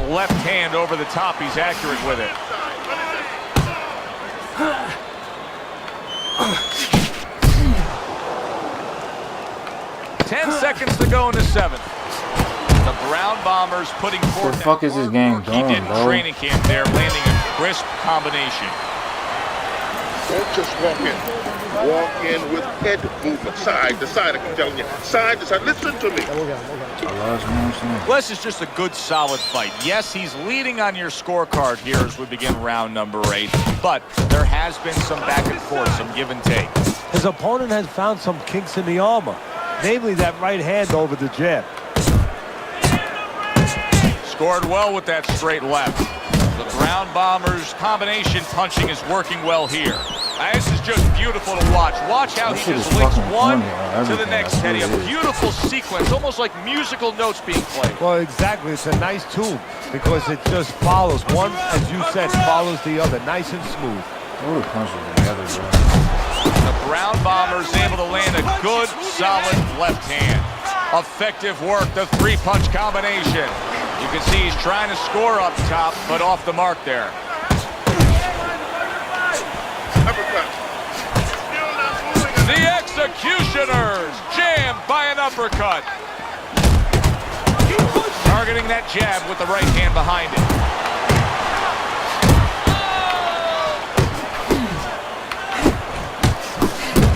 Left hand over the top, he's accurate with it. 10 seconds to go in the 7th. The Brown Bombers putting forth. What the fuck is this game doing, He did bro? training camp there, landing a crisp combination. Don't just walk in. Walk in with head movement, side to side. I'm telling you, side to side. Listen to me. Les is just a good, solid fight. Yes, he's leading on your scorecard here as we begin round number 8, but there has been some back and forth, some give and take. His opponent has found some kinks in the armor, namely that right hand over the jab. Scored well with that straight left. The Brown Bombers combination punching is working well here. This is just beautiful to watch. Watch how he just links one to the next, Teddy. A beautiful sequence, almost like musical notes being played. Well, exactly. It's a nice tune because it just follows. One, as you said, follows the other. Nice and smooth. All the punches together, bro. The Brown Bombers able to land a good, solid left hand. Effective work, the 3-punch combination. You can see he's trying to score up top, but off the mark there. The Executioners jammed by an uppercut. Targeting that jab with the right hand behind it.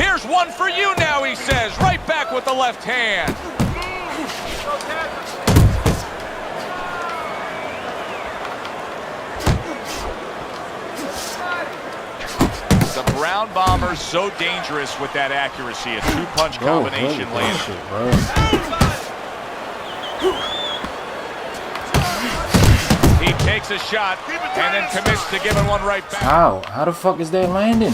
Here's one for you now, he says. Right back with the left hand. The Brown Bombers so dangerous with that accuracy. A 2-punch combination landed. He takes a shot and then commits to giving one right back. How? How the fuck is that landing?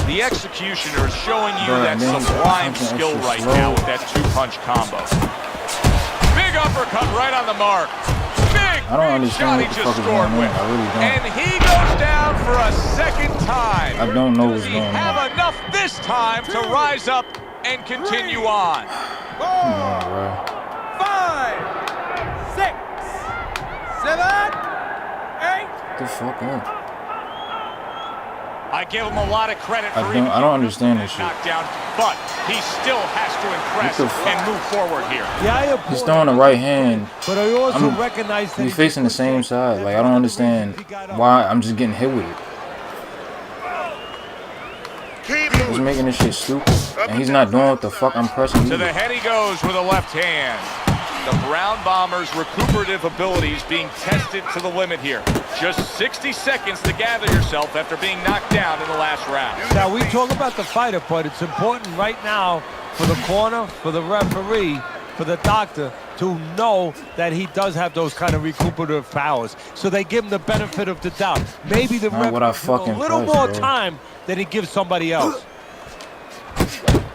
The Executioners showing you that sublime skill right now with that 2-punch combo. Big uppercut right on the mark. I don't understand shot he what the just fuck is scored going on. with. I really don't. And he goes down for a second time. I don't know what's Does he going have on. enough this time to rise up and continue on? 4, 5, 6, 7, 8. What the fuck up? I give him a lot of credit for I don't understand this shit. knockdown, but he still has to impress and move forward here. Yeah, He's throwing the right hand. But I also recognize that he's facing the same side. Like, I don't understand why I'm just getting hit with it. He's making this shit stupid. And he's not doing what the fuck I'm pressing To either. the head he goes with a left hand. The Brown Bombers' recuperative abilities being tested to the limit here. Just 60 seconds to gather yourself after being knocked down in the last round. Now, we talk about the fighter, but it's important right now for the corner, for the referee, for the doctor to know that he does have those kind of recuperative powers. So they give him the benefit of the doubt. Maybe the referee what I gives him fucking a little press, more bro. time than he gives somebody else.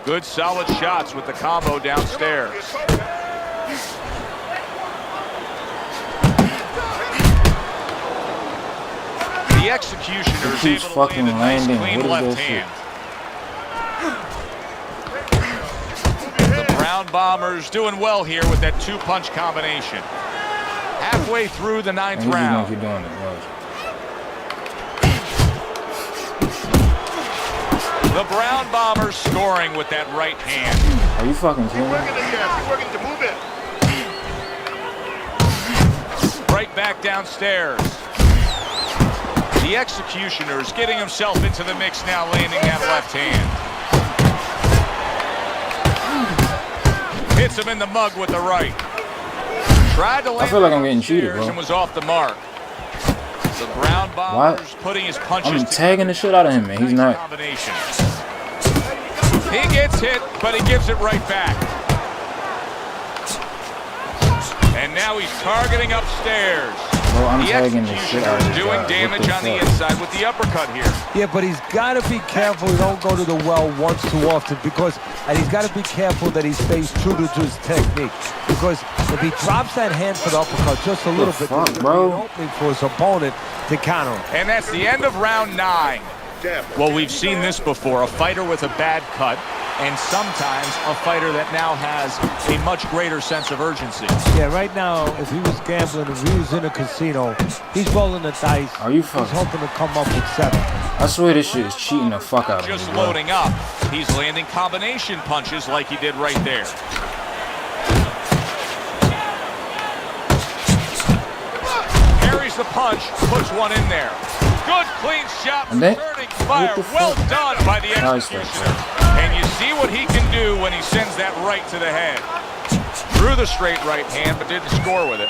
Good solid shots with the combo downstairs. The executioner is able to land a nice clean left hand. The Brown Bombers doing well here with that two-punch combination. Halfway through the 9th round. The Brown Bombers scoring with that right hand. Are you fucking kidding me? Working to move it. Right back downstairs. The executioner is getting himself into the mix now, landing that left hand. Hits him in the mug with the right. Tried to land I feel like I'm getting cheated, bro. and was off the mark. The Brown Bombers putting his punches. I'm tagging the shit out of him, man. He's not. He gets hit, but he gives it right back. And now he's targeting upstairs. Bro, I'm tagging the shit out of this doing guy. damage on the inside with the uppercut here. Yeah, but he's got to be careful he don't go to the well once too often, because, and he's got to be careful that he stays true to his technique, because if he drops that hand for the uppercut just a little bit, fuck, there's bro? an opening for his opponent to counter him. And that's the end of round 9. Well, we've seen this before, a fighter with a bad cut, and sometimes a fighter that now has a much greater sense of urgency. Yeah, right now, if he was gambling, if he was in a casino, he's rolling the dice. Are you He's fucking? hoping to come up with 7. I swear this shit is cheating the fuck out of me, Just bro. loading up. He's landing combination punches like he did right there. Parries the punch, puts one in there. Good clean shot, And then, returning fire. Well done by the executioner. And you see what he can do when he sends that right to the head. Threw the straight right hand, but didn't score with it.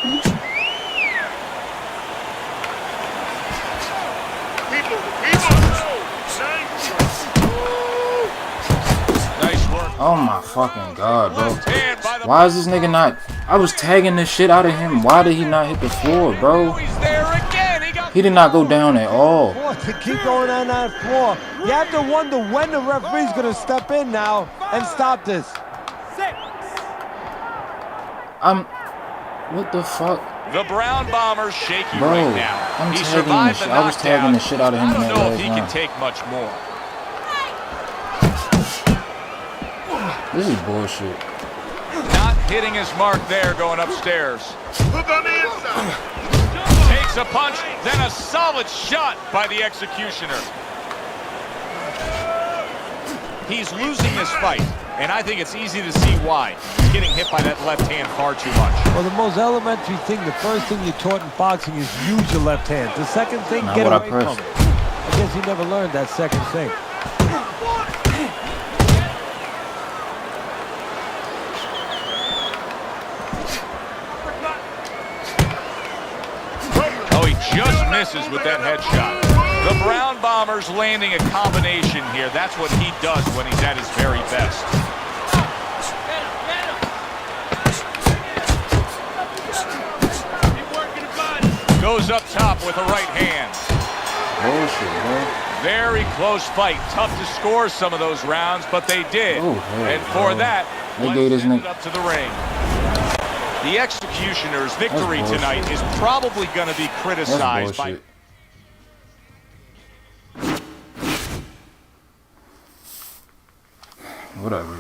Nice work. Oh my fucking god, bro. Why is this nigga not? I was tagging the shit out of him. Why did he not hit the floor, bro? He's there again. He did not go down at all. To keep going on that floor, you have to wonder when the referee's going to step in now and stop this. What the fuck? The Brown Bombers shaky Bro, right now. I'm He tagging the survived shit. the I was tagging the shit out of him I in don't that know if last he can round. take much more. This is bullshit. Not hitting his mark there, going upstairs. Look on the inside. Takes a punch, then a solid shot by the executioner. He's losing this fight, and I think it's easy to see why. He's getting hit by that left hand far too much. Well, the most elementary thing, the first thing you're taught in boxing is use your left hand. The second thing, Not get what I away from pressed. it. I guess he never learned that second thing. Oh, he just misses with that headshot. The Brown Bombers landing a combination here. That's what he does when he's at his very best. Goes up top with a right hand. Bullshit, bro. Very close fight. Tough to score some of those rounds, but they did. Oh, hell, and for bro. that, They let's gave this send it nigga- up to the ring. The executioner's victory bullshit. tonight is probably going to be That's criticized by... bullshit. Whatever.